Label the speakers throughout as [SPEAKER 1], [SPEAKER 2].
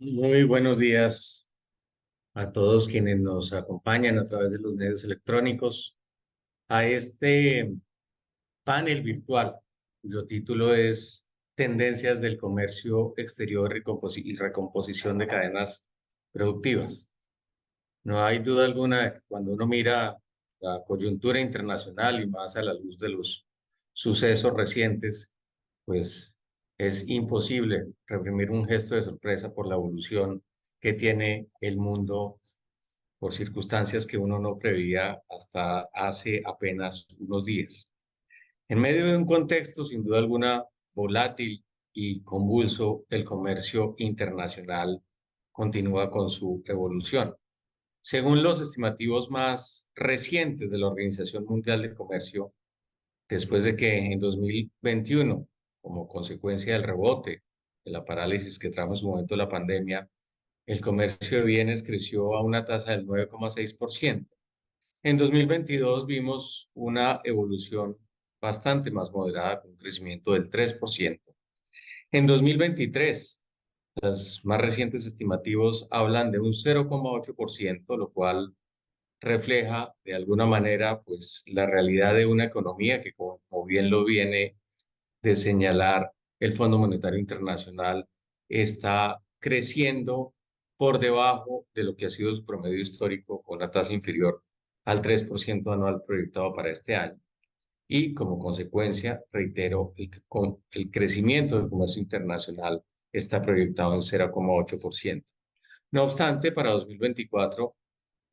[SPEAKER 1] Muy buenos días a todos quienes nos acompañan a través de los medios electrónicos a este panel virtual, cuyo título es Tendencias del comercio exterior y recomposición de cadenas productivas. No hay duda alguna de que cuando uno mira la coyuntura internacional y más a la luz de los sucesos recientes, pues es imposible reprimir un gesto de sorpresa por la evolución que tiene el mundo por circunstancias que uno no preveía hasta hace apenas unos días. En medio de un contexto sin duda alguna volátil y convulso, el comercio internacional continúa con su evolución. Según los estimativos más recientes de la Organización Mundial de Comercio, después de que en 2021, como consecuencia del rebote, de la parálisis que trajo en su momento la pandemia, el comercio de bienes creció a una tasa del 9,6%. En 2022 vimos una evolución bastante más moderada, con un crecimiento del 3%. En 2023, los más recientes estimativos hablan de un 0,8%, lo cual refleja de alguna manera pues la realidad de una economía que como bien lo viene de señalar el Fondo Monetario Internacional está creciendo por debajo de lo que ha sido su promedio histórico con una tasa inferior al 3% anual proyectado para este año. Y como consecuencia, reitero, el crecimiento del comercio internacional está proyectado en 0,8%. No obstante, para 2024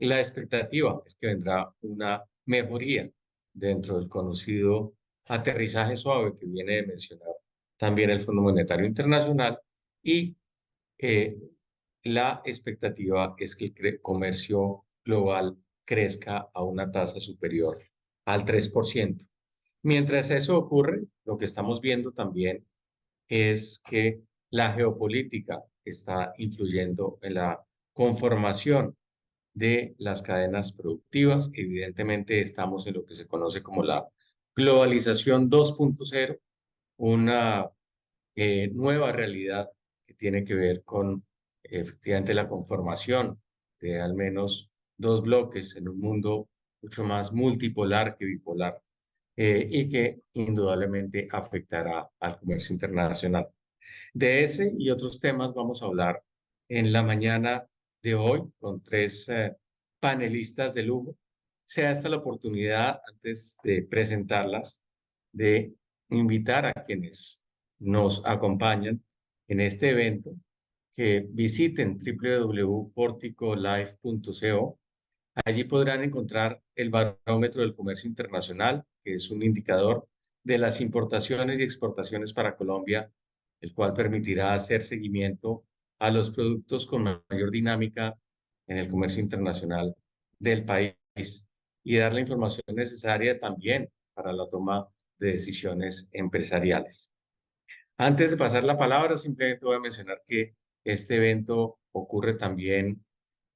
[SPEAKER 1] la expectativa es que vendrá una mejoría dentro del conocido aterrizaje suave que viene de mencionar también el Fondo Monetario Internacional y eh, la expectativa es que el comercio global crezca a una tasa superior al 3%. Mientras eso ocurre, lo que estamos viendo también es que la geopolítica está influyendo en la conformación de las cadenas productivas. Evidentemente estamos en lo que se conoce como la globalización 2.0, una nueva realidad que tiene que ver con efectivamente la conformación de al menos dos bloques en un mundo mucho más multipolar que bipolar, y que indudablemente afectará al comercio internacional. De ese y otros temas vamos a hablar en la mañana de hoy con tres panelistas de lujo. Sea esta la oportunidad, antes de presentarlas, de invitar a quienes nos acompañan en este evento que visiten www.porticolife.co. Allí podrán encontrar el barómetro del comercio internacional, que es un indicador de las importaciones y exportaciones para Colombia, el cual permitirá hacer seguimiento a los productos con mayor dinámica en el comercio internacional del país y dar la información necesaria también para la toma de decisiones empresariales. Antes de pasar la palabra, simplemente voy a mencionar que este evento ocurre también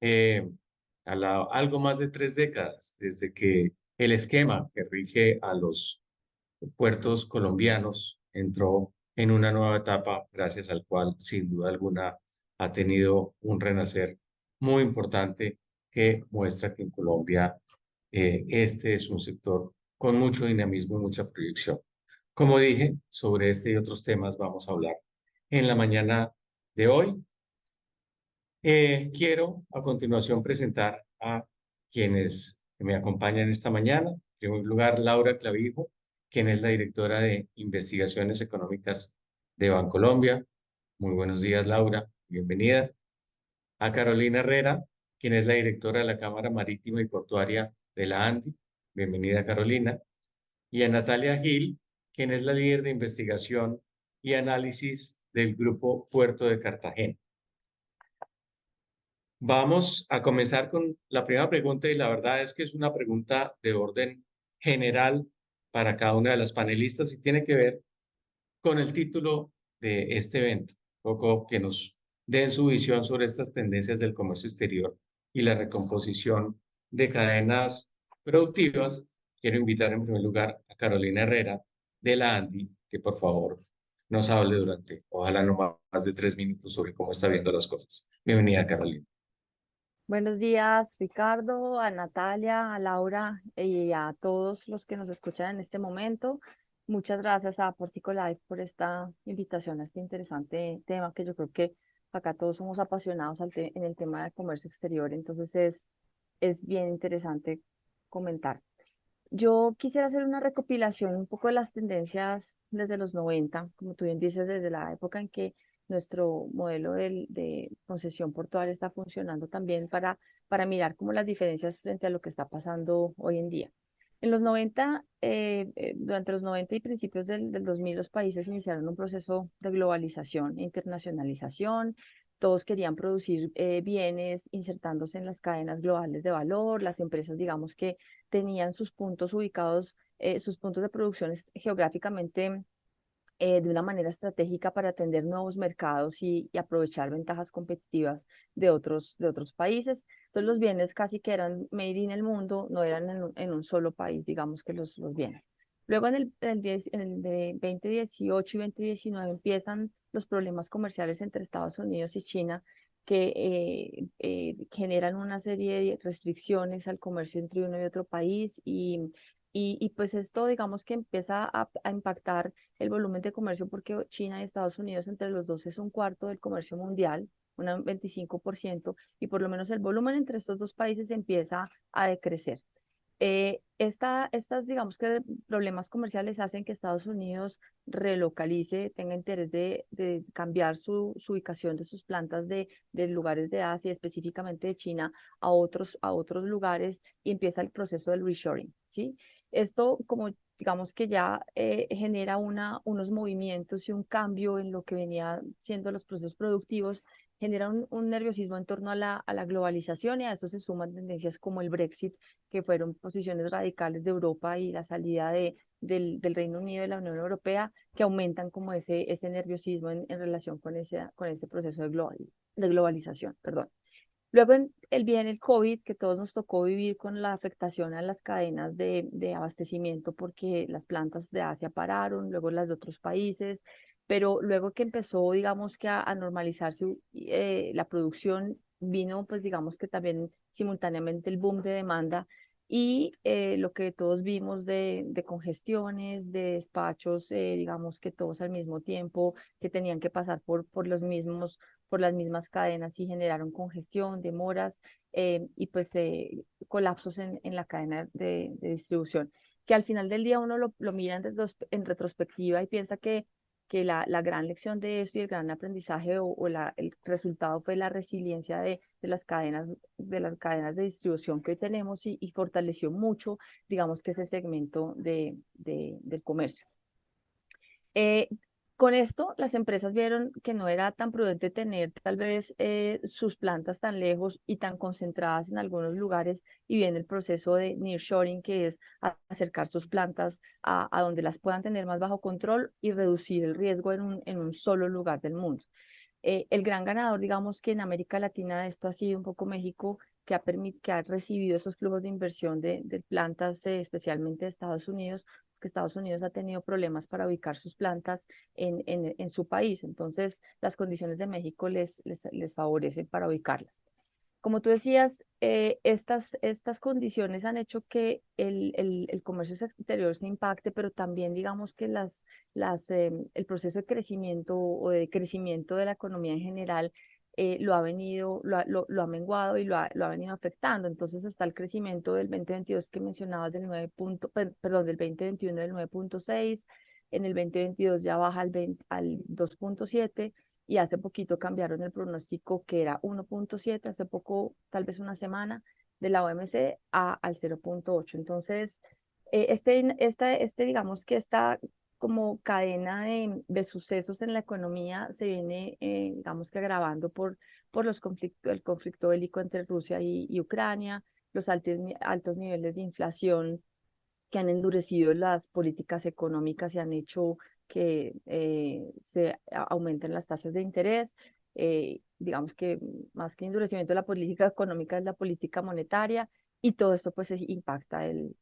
[SPEAKER 1] eh, algo más de 3 décadas desde que el esquema que rige a los puertos colombianos entró en una nueva etapa, gracias al cual, sin duda alguna, ha tenido un renacer muy importante que muestra que en Colombia este es un sector con mucho dinamismo y mucha proyección. Como dije, sobre este y otros temas vamos a hablar en la mañana de hoy. Quiero a continuación presentar a quienes me acompañan esta mañana. En primer lugar, Laura Clavijo, quien es la directora de Investigaciones Económicas de Bancolombia. Muy buenos días, Laura. Bienvenida. A Carolina Herrera, quien es la directora de la Cámara Marítima y Portuaria de la ANDI. Bienvenida, Carolina. Y a Natalia Gil, quien es la líder de investigación y análisis del Grupo Puerto de Cartagena. Vamos a comenzar con la primera pregunta y la verdad es que es una pregunta de orden general para cada una de las panelistas y tiene que ver con el título de este evento, un poco que nos den su visión sobre estas tendencias del comercio exterior y la recomposición de cadenas productivas. Quiero invitar en primer lugar a Carolina Herrera de la ANDI, que por favor nos hable durante, ojalá no más de 3 minutos sobre cómo está viendo las cosas. Bienvenida, Carolina.
[SPEAKER 2] Buenos días, Ricardo, a Natalia, a Laura y a todos los que nos escuchan en este momento. Muchas gracias a Portico Live por esta invitación a este interesante tema que yo creo que acá todos somos apasionados en el tema de comercio exterior, entonces es bien interesante comentar. Yo quisiera hacer una recopilación un poco de las tendencias desde los 90, como tú bien dices, desde la época en que nuestro modelo de concesión portuaria está funcionando también para mirar como las diferencias frente a lo que está pasando hoy en día. En los 90, durante los 90 y principios del 2000, los países iniciaron un proceso de globalización e internacionalización. Todos querían producir bienes insertándose en las cadenas globales de valor. Las empresas, digamos que tenían sus puntos ubicados, sus puntos de producción geográficamente de una manera estratégica para atender nuevos mercados y aprovechar ventajas competitivas de otros países. Entonces los bienes casi que eran made in el mundo, no eran en un solo país, digamos que los bienes. Luego en el de 2018 y 2019 empiezan los problemas comerciales entre Estados Unidos y China que generan una serie de restricciones al comercio entre uno y otro país y pues esto digamos que empieza a impactar el volumen de comercio porque China y Estados Unidos entre los dos es un cuarto del comercio mundial, un 25%, y por lo menos el volumen entre estos dos países empieza a decrecer. Estas, digamos que problemas comerciales hacen que Estados Unidos relocalice, tenga interés de cambiar su ubicación de sus plantas de lugares de Asia, específicamente de China, a otros lugares y empieza el proceso del reshoring, ¿sí? Esto, como digamos que ya genera unos movimientos y un cambio en lo que venía siendo los procesos productivos, genera un nerviosismo en torno a la globalización y a eso se suman tendencias como el Brexit, que fueron posiciones radicales de Europa y la salida del Reino Unido de la Unión Europea, que aumentan como ese nerviosismo en relación con ese proceso de globalización, perdón. Luego viene el COVID, que todos nos tocó vivir con la afectación a las cadenas de abastecimiento porque las plantas de Asia pararon, luego las de otros países, pero luego que empezó, digamos que a normalizarse la producción, vino pues digamos que también simultáneamente el boom de demanda y lo que todos vimos de congestiones, de despachos, digamos que todos al mismo tiempo, que tenían que pasar por las mismas cadenas y generaron congestión, demoras y pues colapsos en la cadena de distribución, que al final del día uno lo mira en retrospectiva y piensa que la gran lección de esto y el gran aprendizaje el resultado fue la resiliencia de las cadenas de distribución que hoy tenemos y fortaleció mucho, digamos que ese segmento del comercio. Eh, con esto, las empresas vieron que no era tan prudente tener tal vez sus plantas tan lejos y tan concentradas en algunos lugares y viene el proceso de nearshoring, que es acercar sus plantas a donde las puedan tener más bajo control y reducir el riesgo en un solo lugar del mundo. El gran ganador, digamos que en América Latina de esto ha sido un poco México, que ha recibido esos flujos de inversión de plantas, especialmente de Estados Unidos, que Estados Unidos ha tenido problemas para ubicar sus plantas en su país. Entonces, las condiciones de México les favorecen para ubicarlas. Como tú decías, estas condiciones han hecho que el comercio exterior se impacte, pero también digamos que el proceso de crecimiento o de crecimiento de la economía en general lo ha menguado y lo ha venido afectando. Entonces está el crecimiento del 2022 que mencionabas perdón, del 2021 del 9,6, en el 2022 ya baja al 2,7 y hace poquito cambiaron el pronóstico que era 1,7, hace poco, tal vez una semana, de la OMC al 0,8. Entonces, digamos que esta como cadena de sucesos en la economía se viene, digamos que agravando por el conflicto bélico entre Rusia y Ucrania, los altos niveles de inflación que han endurecido las políticas económicas y han hecho que aumenten las tasas de interés. Digamos que más que endurecimiento de la política económica es la política monetaria y todo esto pues impacta el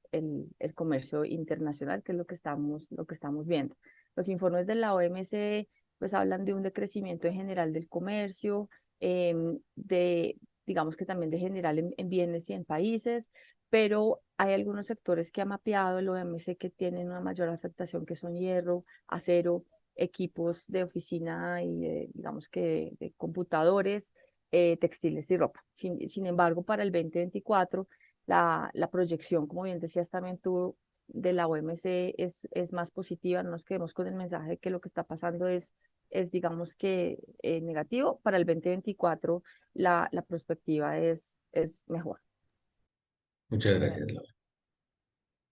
[SPEAKER 2] comercio internacional, que es lo que estamos viendo. Los informes de la OMC pues hablan de un decrecimiento en general del comercio, digamos que también de general en bienes y en países, pero hay algunos sectores que ha mapeado el OMC que tienen una mayor afectación, que son hierro, acero, equipos de oficina y digamos que de computadores, textiles y ropa. Sin embargo, para el 2024, la proyección, como bien decías también tú, de la OMC es más positiva. No nos quedemos con el mensaje de que lo que está pasando es digamos que negativo. Para el 2024 la perspectiva es mejor.
[SPEAKER 1] Muchas gracias, Laura.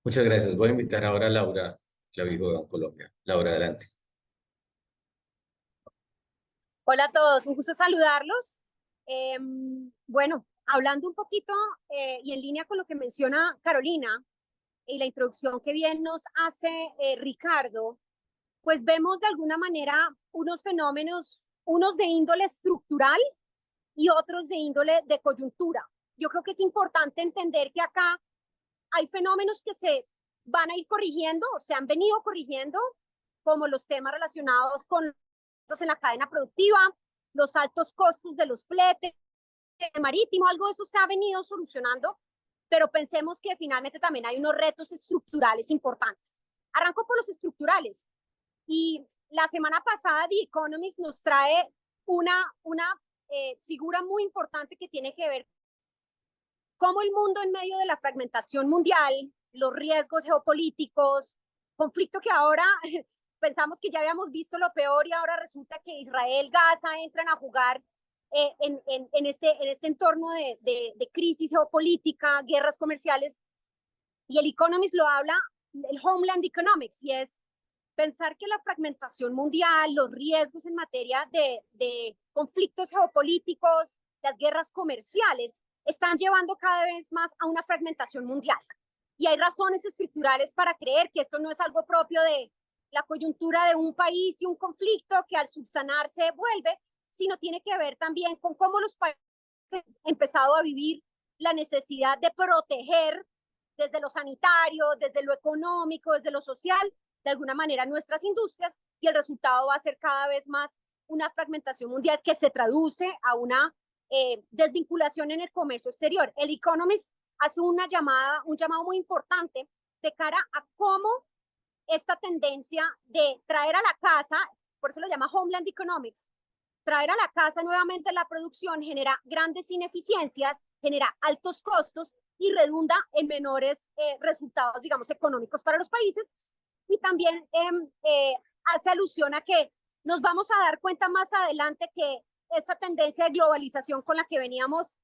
[SPEAKER 1] Muchas gracias. Voy a invitar ahora a Laura Clavijo de Colombia. Laura, adelante.
[SPEAKER 3] Hola a todos, un gusto saludarlos. Bueno, hablando un poquito y en línea con lo que menciona Carolina y la introducción que bien nos hace Ricardo, pues vemos de alguna manera unos fenómenos, unos de índole estructural y otros de índole de coyuntura. Yo creo que es importante entender que acá hay fenómenos que se van a ir corrigiendo o se han venido corrigiendo, como los temas relacionados con en la cadena productiva, los altos costos de los fletes marítimos, algo de eso se ha venido solucionando, pero pensemos que finalmente también hay unos retos estructurales importantes. Arranco por los estructurales y la semana pasada The Economist nos trae una figura muy importante que tiene que ver cómo el mundo en medio de la fragmentación mundial, los riesgos geopolíticos, conflicto que ahora pensamos que ya habíamos visto lo peor y ahora resulta que Israel, Gaza entran a jugar en este entorno de crisis geopolítica, guerras comerciales, y el Economist lo habla, el Homeland Economics, y es pensar que la fragmentación mundial, los riesgos en materia de conflictos geopolíticos, las guerras comerciales, están llevando cada vez más a una fragmentación mundial. Y hay razones estructurales para creer que esto no es algo propio de la coyuntura de un país y un conflicto que al subsanarse vuelve, sino tiene que ver también con cómo los países han empezado a vivir la necesidad de proteger desde lo sanitario, desde lo económico, desde lo social, de alguna manera nuestras industrias, y el resultado va a ser cada vez más una fragmentación mundial que se traduce a una desvinculación en el comercio exterior. El Economist hace un llamado muy importante de cara a cómo esta tendencia de traer a la casa, por eso lo llama Homeland Economics, traer a la casa nuevamente la producción genera grandes ineficiencias, genera altos costos y redunda en menores resultados, digamos, económicos para los países. Y también hace alusión a que nos vamos a dar cuenta más adelante que esa tendencia de globalización con la que veníamos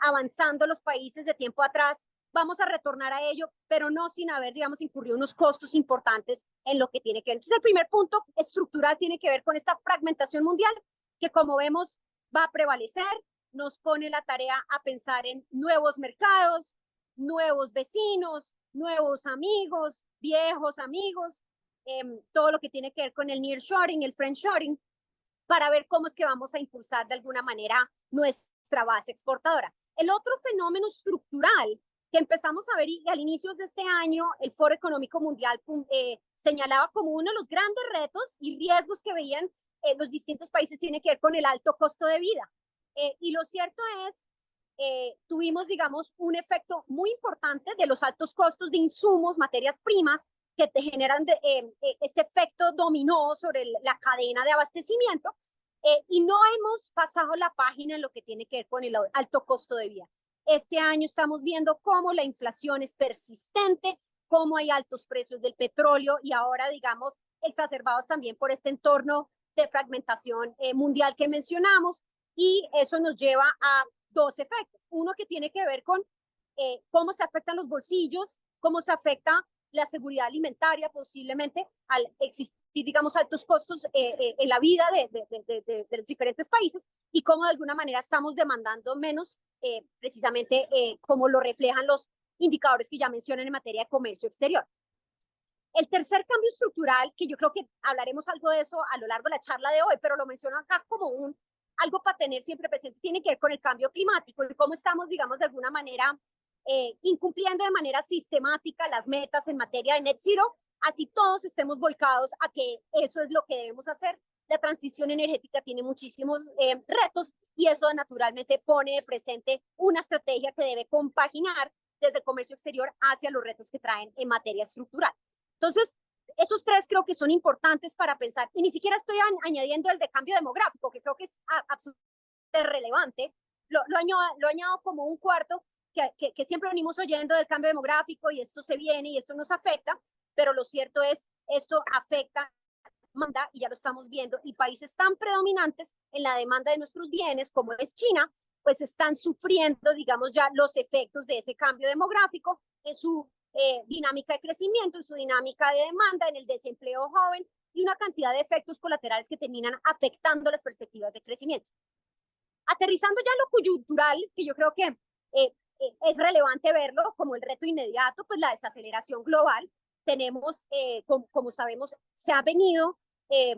[SPEAKER 3] avanzando los países de tiempo atrás, vamos a retornar a ello, pero no sin haber, digamos, incurrido unos costos importantes en lo que tiene que ver. Entonces, el primer punto estructural tiene que ver con esta fragmentación mundial, que como vemos va a prevalecer, nos pone la tarea a pensar en nuevos mercados, nuevos vecinos, nuevos amigos, viejos amigos, todo lo que tiene que ver con el nearshoring, el friendshoring, para ver cómo es que vamos a impulsar de alguna manera nuestra base exportadora. El otro fenómeno estructural que empezamos a ver y al inicio de este año, el Foro Económico Mundial señalaba como uno de los grandes retos y riesgos que veían los distintos países tiene que ver con el alto costo de vida. Y lo cierto es, tuvimos, digamos, un efecto muy importante de los altos costos de insumos, materias primas, que te generan este efecto dominó sobre la cadena de abastecimiento, y no hemos pasado la página en lo que tiene que ver con el alto costo de vida. Este año estamos viendo cómo la inflación es persistente, cómo hay altos precios del petróleo y ahora, digamos, exacerbados también por este entorno de fragmentación mundial que mencionamos, y eso nos lleva a dos efectos. Uno que tiene que ver con cómo se afectan los bolsillos, cómo se afecta la seguridad alimentaria posiblemente al existir, digamos, altos costos en la vida de los diferentes países, y cómo de alguna manera estamos demandando menos, precisamente como lo reflejan los indicadores que ya mencionan en materia de comercio exterior. El tercer cambio estructural, que yo creo que hablaremos algo de eso a lo largo de la charla de hoy, pero lo menciono acá como algo para tener siempre presente, tiene que ver con el cambio climático y cómo estamos, digamos, de alguna manera incumpliendo de manera sistemática las metas en materia de net zero así todos estemos volcados a que eso es lo que debemos hacer. La transición energética tiene muchísimos retos y eso naturalmente pone de presente una estrategia que debe compaginar desde el comercio exterior hacia los retos que traen en materia estructural. Entonces, esos tres creo que son importantes para pensar, y ni siquiera estoy añadiendo el de cambio demográfico, que creo que es absolutamente relevante, lo añado como un cuarto, que siempre venimos oyendo del cambio demográfico y esto se viene y esto nos afecta, pero lo cierto es, esto afecta demanda, y ya lo estamos viendo, y países tan predominantes en la demanda de nuestros bienes como es China, pues están sufriendo, digamos, ya los efectos de ese cambio demográfico en su dinámica de crecimiento, en su dinámica de demanda, en el desempleo joven y una cantidad de efectos colaterales que terminan afectando las perspectivas de crecimiento. Aterrizando ya lo coyuntural, que yo creo que es relevante verlo como el reto inmediato, pues la desaceleración global. Tenemos, como sabemos, se ha venido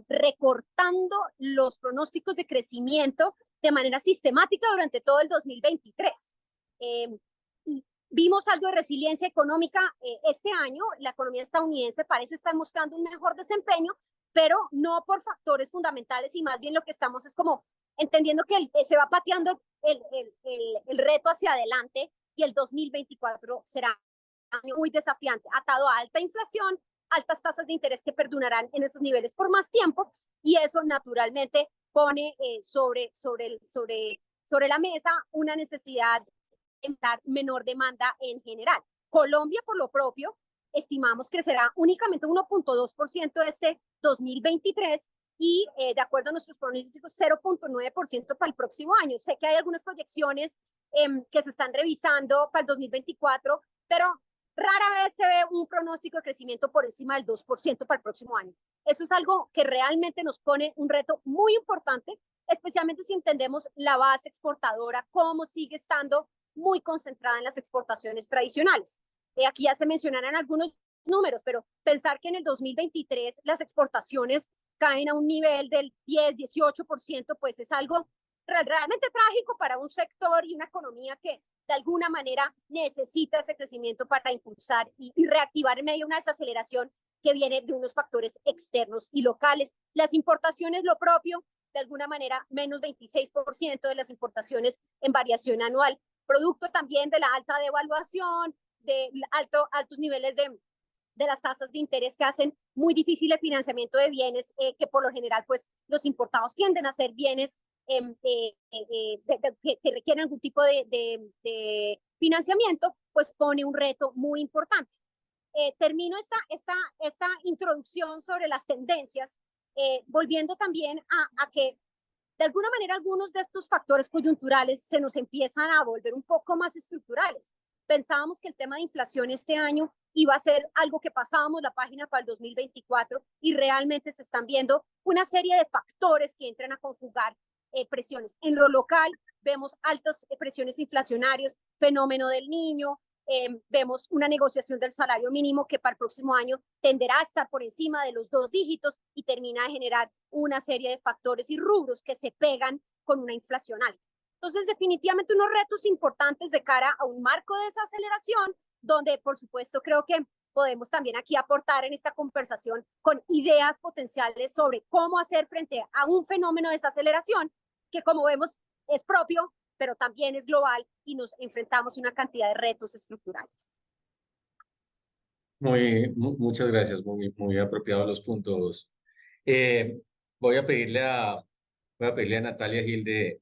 [SPEAKER 3] recortando los pronósticos de crecimiento de manera sistemática durante todo el 2023. Vimos algo de resiliencia económica este año. La economía estadounidense parece estar mostrando un mejor desempeño, pero no por factores fundamentales, y más bien lo que estamos es como entendiendo que se va pateando el reto hacia adelante, y el 2024 será un año muy desafiante, atado a alta inflación, altas tasas de interés que perdurarán en esos niveles por más tiempo, y eso naturalmente pone sobre la mesa una necesidad de menor demanda en general. Colombia, por lo propio, estimamos crecerá únicamente 1.2% este 2023, y de acuerdo a nuestros pronósticos 0.9% para el próximo año. Sé que hay algunas proyecciones que se están revisando para el 2024, pero rara vez se ve un pronóstico de crecimiento por encima del 2% para el próximo año. Eso es algo que realmente nos pone un reto muy importante, especialmente si entendemos la base exportadora, cómo sigue estando muy concentrada en las exportaciones tradicionales. Aquí ya se mencionaron algunos números, pero pensar que en el 2023 las exportaciones caen a un nivel del 10-18%, pues es algo realmente trágico para un sector y una economía que de alguna manera necesita ese crecimiento para impulsar y reactivar en medio de una desaceleración que viene de unos factores externos y locales. Las importaciones, lo propio, de alguna manera, menos 26% de las importaciones en variación anual, producto también de la alta devaluación, de altos niveles de las tasas de interés que hacen muy difícil el financiamiento de bienes que por lo general pues los importados tienden a ser bienes que requieren algún tipo de financiamiento, pues pone un reto muy importante. Termino esta introducción sobre las tendencias, volviendo también a que de alguna manera algunos de estos factores coyunturales se nos empiezan a volver un poco más estructurales. Pensábamos que el tema de inflación este año iba a ser algo que pasábamos la página para el 2024, y realmente se están viendo una serie de factores que entran a conjugar presiones. En lo local vemos altas presiones inflacionarias, fenómeno del niño, vemos una negociación del salario mínimo que para el próximo año tenderá a estar por encima de los 2 dígitos y termina de generar una serie de factores y rubros que se pegan con una inflación alta. Entonces, definitivamente unos retos importantes de cara a un marco de desaceleración, donde por supuesto creo que podemos también aquí aportar en esta conversación con ideas potenciales sobre cómo hacer frente a un fenómeno de desaceleración que, como vemos, es propio, pero también es global, y nos enfrentamos a una cantidad de retos estructurales.
[SPEAKER 1] Muchas gracias, muy apropiados los puntos. Voy a pedirle a Natalia Gil de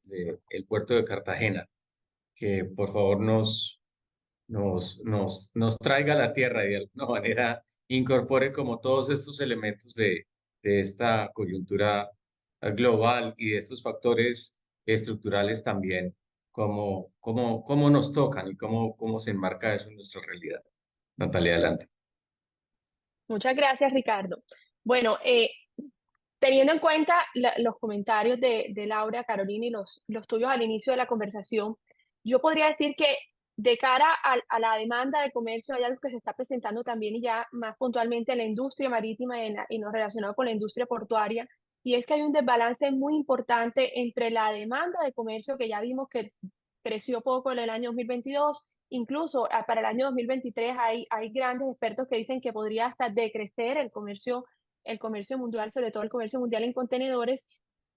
[SPEAKER 1] el puerto de Cartagena que por favor nos traiga a la tierra y de alguna manera incorpore como todos estos elementos de esta coyuntura global y de estos factores estructurales también, cómo nos tocan y cómo se enmarca eso en nuestra realidad. Natalia, adelante.
[SPEAKER 4] Muchas gracias, Ricardo. Bueno, teniendo en cuenta los comentarios de Laura, Carolina y los tuyos al inicio de la conversación, yo podría decir que de cara a la demanda de comercio hay algo que se está presentando también, y ya más puntualmente en la industria marítima y lo relacionado con la industria portuaria, y es que hay un desbalance muy importante entre la demanda de comercio, que ya vimos que creció poco en el año 2022, incluso para el año 2023 hay grandes expertos que dicen que podría hasta decrecer el comercio mundial, sobre todo el comercio mundial en contenedores,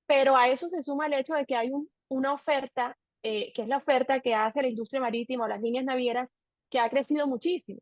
[SPEAKER 4] pero a eso se suma el hecho de que hay una oferta, que es la oferta que hace la industria marítima o las líneas navieras, que ha crecido muchísimo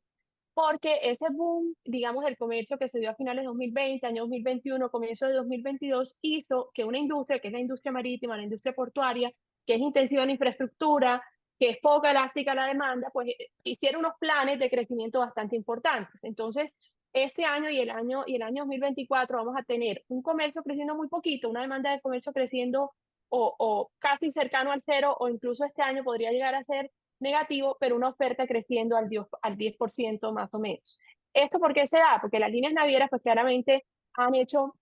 [SPEAKER 4] porque ese boom, digamos, del comercio que se dio a finales de 2020, año 2021, comienzo de 2022, hizo que una industria, que es la industria marítima, la industria portuaria, que es intensiva en infraestructura, que es poco elástica a la demanda, pues hiciera unos planes de crecimiento bastante importantes. Entonces, este año y el año 2024 vamos a tener un comercio creciendo muy poquito, una demanda de comercio creciendo o casi cercano al cero, o incluso este año podría llegar a ser negativo, pero una oferta creciendo al 10% más o menos. ¿Esto por qué se da? Porque las líneas navieras pues claramente han hecho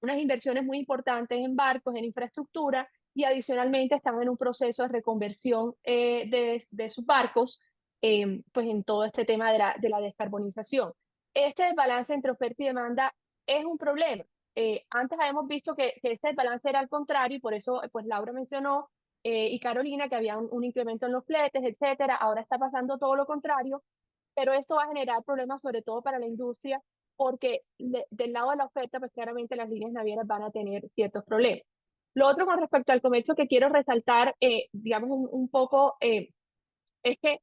[SPEAKER 4] unas inversiones muy importantes en barcos, en infraestructura, y adicionalmente están en un proceso de reconversión de sus barcos, pues en todo este tema de la descarbonización. Este desbalance entre oferta y demanda es un problema. Antes habíamos visto que este desbalance era al contrario y por eso pues Laura mencionó y Carolina que había un incremento en los fletes, etcétera. Ahora está pasando todo lo contrario, pero esto va a generar problemas sobre todo para la industria porque del lado de la oferta, pues claramente las líneas navieras van a tener ciertos problemas. Lo otro con respecto al comercio que quiero resaltar, digamos, un poco, es que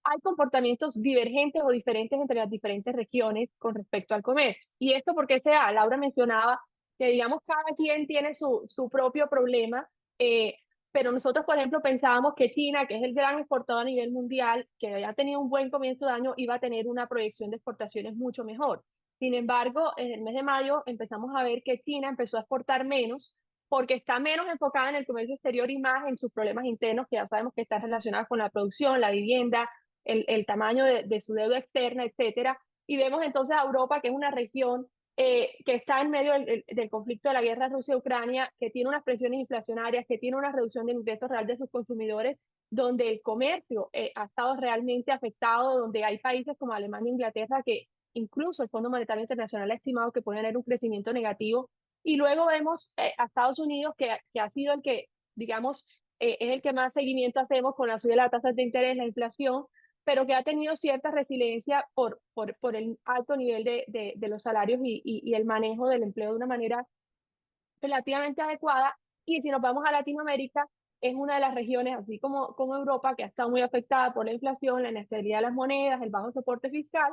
[SPEAKER 4] hay comportamientos divergentes o diferentes entre las diferentes regiones con respecto al comercio. ¿Y esto por qué se da? Laura mencionaba que, digamos, cada quien tiene su propio problema, eh, pero nosotros, por ejemplo, pensábamos que China, que es el gran exportador a nivel mundial, que había tenido un buen comienzo de año, iba a tener una proyección de exportaciones mucho mejor. Sin embargo, en el mes de mayo empezamos a ver que China empezó a exportar menos porque está menos enfocada en el comercio exterior y más en sus problemas internos, que ya sabemos que están relacionados con la producción, la vivienda, el tamaño de su deuda externa, etcétera. Y vemos entonces a Europa, que es una región que está en medio del conflicto de la guerra Rusia-Ucrania, que tiene unas presiones inflacionarias, que tiene una reducción del ingreso real de sus consumidores, donde el comercio ha estado realmente afectado, donde hay países como Alemania e Inglaterra que incluso el Fondo Monetario Internacional ha estimado que pueden tener un crecimiento negativo. Y luego vemos a Estados Unidos, que ha sido el que, digamos, es el que más seguimiento hacemos con la subida de las tasas de interés, la inflación, pero que ha tenido cierta resiliencia por el alto nivel de los salarios y el manejo del empleo de una manera relativamente adecuada. Y si nos vamos a Latinoamérica, es una de las regiones, así como Europa, que ha estado muy afectada por la inflación, la inestabilidad de las monedas, el bajo soporte fiscal,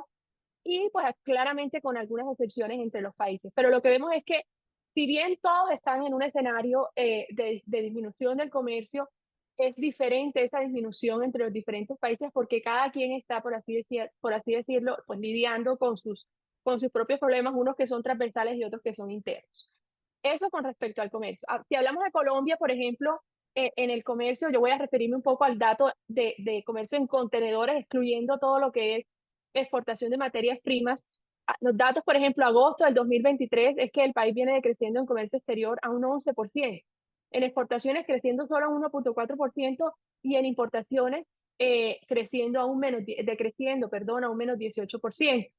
[SPEAKER 4] y pues claramente con algunas excepciones entre los países. Pero lo que vemos es que si bien todos están en un escenario de disminución del comercio, es diferente esa disminución entre los diferentes países porque cada quien está, por así decirlo, pues lidiando con sus propios problemas, unos que son transversales y otros que son internos. Eso con respecto al comercio. Si hablamos de Colombia, por ejemplo, en el comercio, yo voy a referirme un poco al dato de comercio en contenedores, excluyendo todo lo que es exportación de materias primas. Los datos, por ejemplo, agosto del 2023 es que el país viene decreciendo en comercio exterior a un 11%, en exportaciones creciendo solo a un 1,4% y en importaciones creciendo a un menos, decreciendo, perdón, a un menos 18%.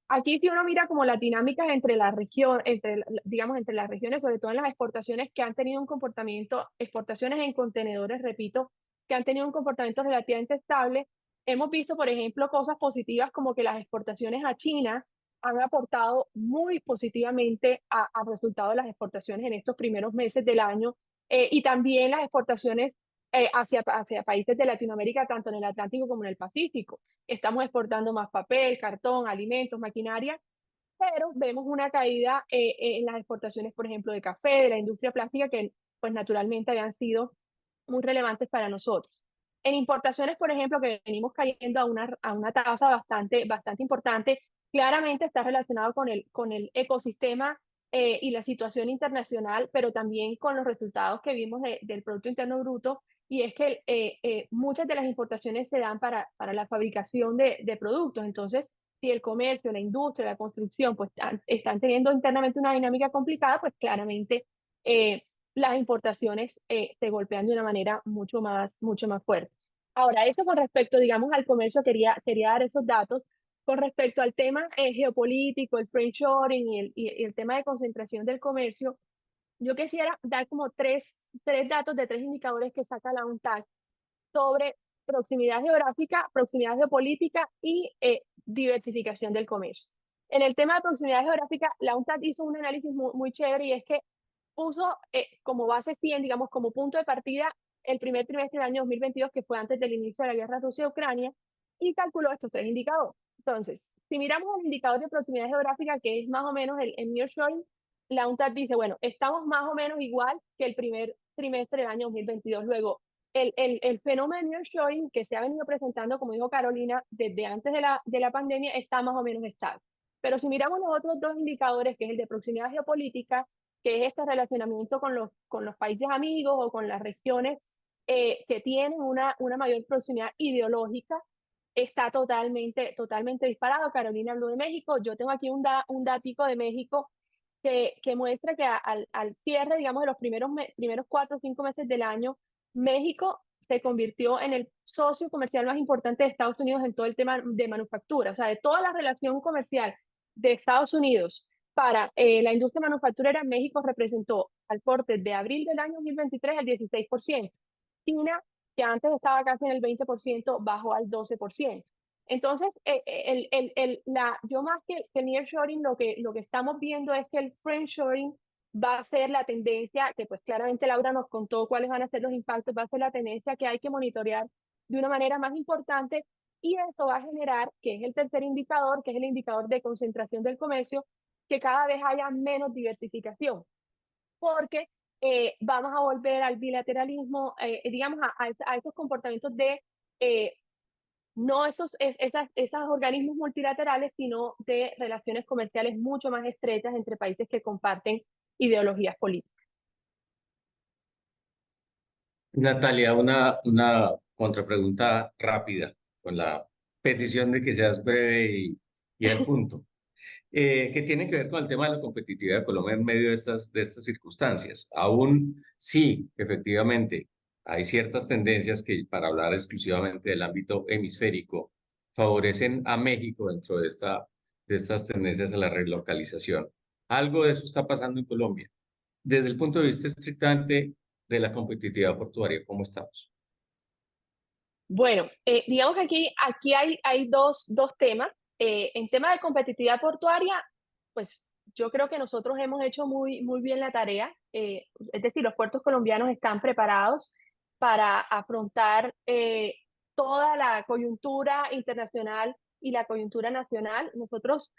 [SPEAKER 4] Aquí si uno mira como las dinámicas entre la región, digamos, entre las regiones, sobre todo en las exportaciones que han tenido un comportamiento, exportaciones en contenedores, repito, que han tenido un comportamiento relativamente estable, hemos visto, por ejemplo, cosas positivas como que las exportaciones a China han aportado muy positivamente al resultado de las exportaciones en estos primeros meses del año y también las exportaciones hacia países de Latinoamérica, tanto en el Atlántico como en el Pacífico. Estamos exportando más papel, cartón, alimentos, maquinaria, pero vemos una caída en las exportaciones, por ejemplo, de café, de la industria plástica, que pues naturalmente habían sido muy relevantes para nosotros. En importaciones, por ejemplo, que venimos cayendo a una tasa bastante importante, claramente está relacionado con el ecosistema y la situación internacional, pero también con los resultados que vimos del Producto Interno Bruto, y es que muchas de las importaciones se dan para la fabricación de productos. Entonces, si el comercio, la industria, la construcción, pues están teniendo internamente una dinámica complicada, pues claramente las importaciones se golpean de una manera mucho más fuerte. Ahora, eso con respecto, digamos, al comercio, quería dar esos datos. Con respecto al tema geopolítico, el friendshoring y el tema de concentración del comercio, yo quisiera dar como tres datos de tres indicadores que saca la UNTAD sobre proximidad geográfica, proximidad geopolítica y diversificación del comercio. En el tema de proximidad geográfica, la UNCTAD hizo un análisis muy chévere y es que puso como base 100, digamos, como punto de partida el primer trimestre del año 2022, que fue antes del inicio de la guerra Rusia-Ucrania, y calculó estos tres indicadores. Entonces, si miramos el indicador de proximidad geográfica, que es más o menos el nearshoring, la UNCTAD dice, bueno, estamos más o menos igual que el primer trimestre del año 2022. Luego, el fenómeno de nearshoring que se ha venido presentando, como dijo Carolina, desde antes de la pandemia, está más o menos estable. Pero si miramos los otros dos indicadores, que es el de proximidad geopolítica, que es este relacionamiento con los países amigos o con las regiones que tienen una mayor proximidad ideológica, está totalmente disparado. Carolina habló de México, yo tengo aquí un datico de México que muestra que al cierre, digamos, de los primeros 4 o 5 meses del año, México se convirtió en el socio comercial más importante de Estados Unidos en todo el tema de manufactura. O sea, de toda la relación comercial de Estados Unidos para la industria manufacturera, México representó al corte de abril del año 2023 el 16%. China, que antes estaba casi en el 20%, bajó al 12%. Entonces, yo más que nearshoring, lo que estamos viendo es que el friendshoring va a ser la tendencia, que pues claramente Laura nos contó cuáles van a ser los impactos, va a ser la tendencia que hay que monitorear de una manera más importante, y esto va a generar, que es el tercer indicador, que es el indicador de concentración del comercio, que cada vez haya menos diversificación, porque vamos a volver al bilateralismo, digamos, a esos comportamientos de no esos organismos multilaterales, sino de relaciones comerciales mucho más estrechas entre países que comparten ideologías políticas.
[SPEAKER 1] Natalia, una contrapregunta rápida, con la petición de que seas breve y al punto, que tiene que ver con el tema de la competitividad de Colombia en medio de estas circunstancias. Aún sí, efectivamente, hay ciertas tendencias que, para hablar exclusivamente del ámbito hemisférico, favorecen a México dentro de estas tendencias a la relocalización. Algo de eso está pasando en Colombia. Desde el punto de vista estrictamente de la competitividad portuaria, ¿cómo estamos?
[SPEAKER 4] Bueno, digamos que aquí hay dos temas. En tema de competitividad portuaria, pues yo creo que nosotros hemos hecho muy bien la tarea. Es decir, los puertos colombianos están preparados para afrontar toda la coyuntura internacional y la coyuntura nacional. Nosotros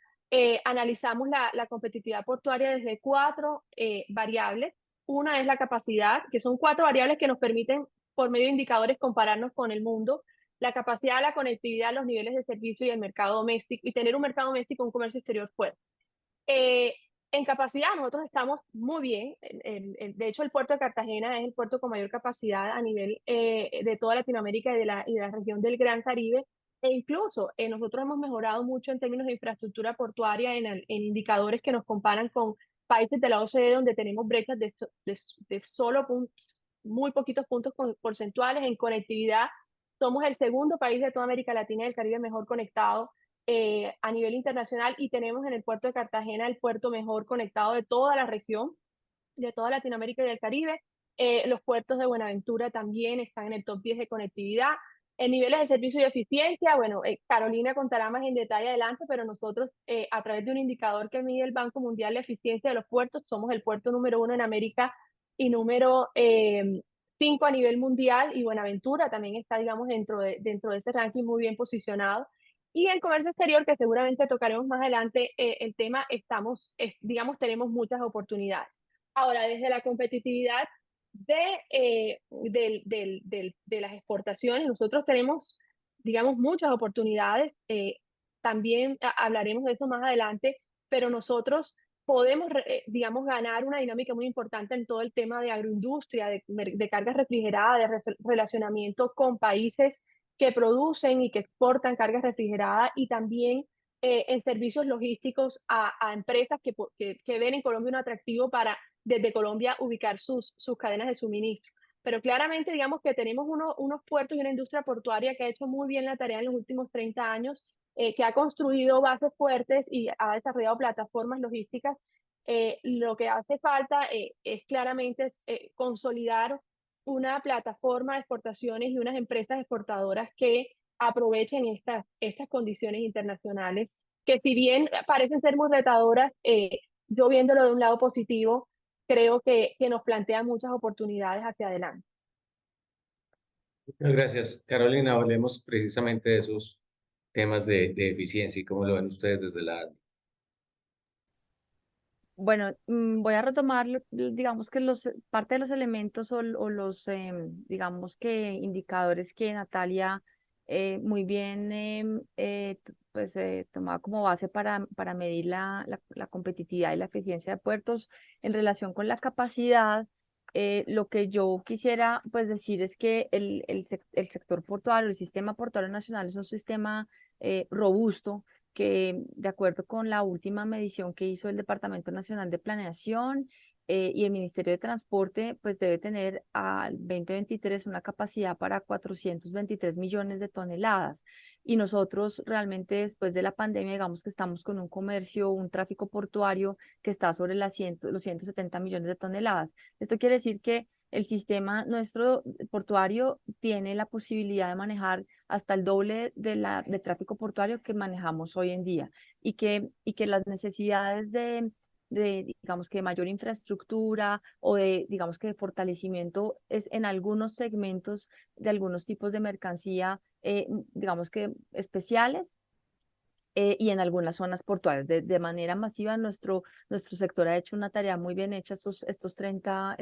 [SPEAKER 4] analizamos la competitividad portuaria desde 4 variables. Una es la capacidad, que son 4 variables que nos permiten, por medio de indicadores, compararnos con el mundo: la capacidad, la conectividad, los niveles de servicio y el mercado doméstico, y tener un mercado doméstico, un comercio exterior fuerte. Eh, en capacidad nosotros estamos muy bien. De hecho, el puerto de Cartagena es el puerto con mayor capacidad a nivel de toda Latinoamérica y de la región del Gran Caribe. E incluso nosotros hemos mejorado mucho en términos de infraestructura portuaria en indicadores que nos comparan con países de la OCDE, donde tenemos brechas de solo muy poquitos puntos porcentuales. En conectividad somos el segundo país de toda América Latina y el Caribe mejor conectado a nivel internacional, y tenemos en el puerto de Cartagena el puerto mejor conectado de toda la región, de toda Latinoamérica y del Caribe. Los puertos de Buenaventura también están en el top 10 de conectividad. En niveles de servicio y eficiencia, bueno, Carolina contará más en detalle adelante, pero nosotros, a través de un indicador que mide el Banco Mundial de Eficiencia de los Puertos, somos el puerto número 1 en América y número 5 a nivel mundial, y Buenaventura también está, digamos, dentro de ese ranking, muy bien posicionado. Y en comercio exterior, que seguramente tocaremos más adelante el tema, digamos, tenemos muchas oportunidades. Ahora, desde la competitividad de las exportaciones, nosotros tenemos, digamos, muchas oportunidades. También hablaremos de eso más adelante, pero nosotros podemos, digamos, ganar una dinámica muy importante en todo el tema de agroindustria, de cargas refrigeradas, de relacionamiento con países que producen y que exportan cargas refrigeradas, y también en servicios logísticos a empresas que ven en Colombia un atractivo para desde Colombia ubicar sus cadenas de suministro. Pero claramente, digamos que tenemos unos puertos y una industria portuaria que ha hecho muy bien la tarea en los últimos 30 años, que ha construido bases fuertes y ha desarrollado plataformas logísticas. Lo que hace falta es claramente consolidar una plataforma de exportaciones y unas empresas exportadoras que aprovechen estas condiciones internacionales, que si bien parecen ser muy retadoras, yo viéndolo de un lado positivo, creo que nos plantean muchas oportunidades hacia adelante.
[SPEAKER 1] Muchas gracias, Carolina. Hablemos precisamente de esos temas de eficiencia y cómo lo ven ustedes desde la ANDI.
[SPEAKER 2] Bueno, voy a retomar, digamos que parte de los elementos o los, digamos que indicadores que Natalia muy bien pues tomaba como base para medir la competitividad y la eficiencia de puertos en relación con la capacidad. Lo que yo quisiera pues decir es que el sector portuario, el sistema portuario nacional es un sistema robusto que de acuerdo con la última medición que hizo el Departamento Nacional de Planeación y el Ministerio de Transporte, pues debe tener al 2023 una capacidad para 423 millones de toneladas. Y nosotros realmente después de la pandemia, digamos que estamos con un comercio, un tráfico portuario que está sobre los 170 millones de toneladas. Esto quiere decir que el sistema nuestro portuario tiene la posibilidad de manejar hasta el doble de tráfico portuario que manejamos hoy en día y que las necesidades digamos que de mayor infraestructura o digamos que de fortalecimiento es en algunos segmentos de algunos tipos de mercancía, digamos que especiales. Y en algunas zonas portuarias. De manera masiva, nuestro sector ha hecho una tarea muy bien hecha estos 30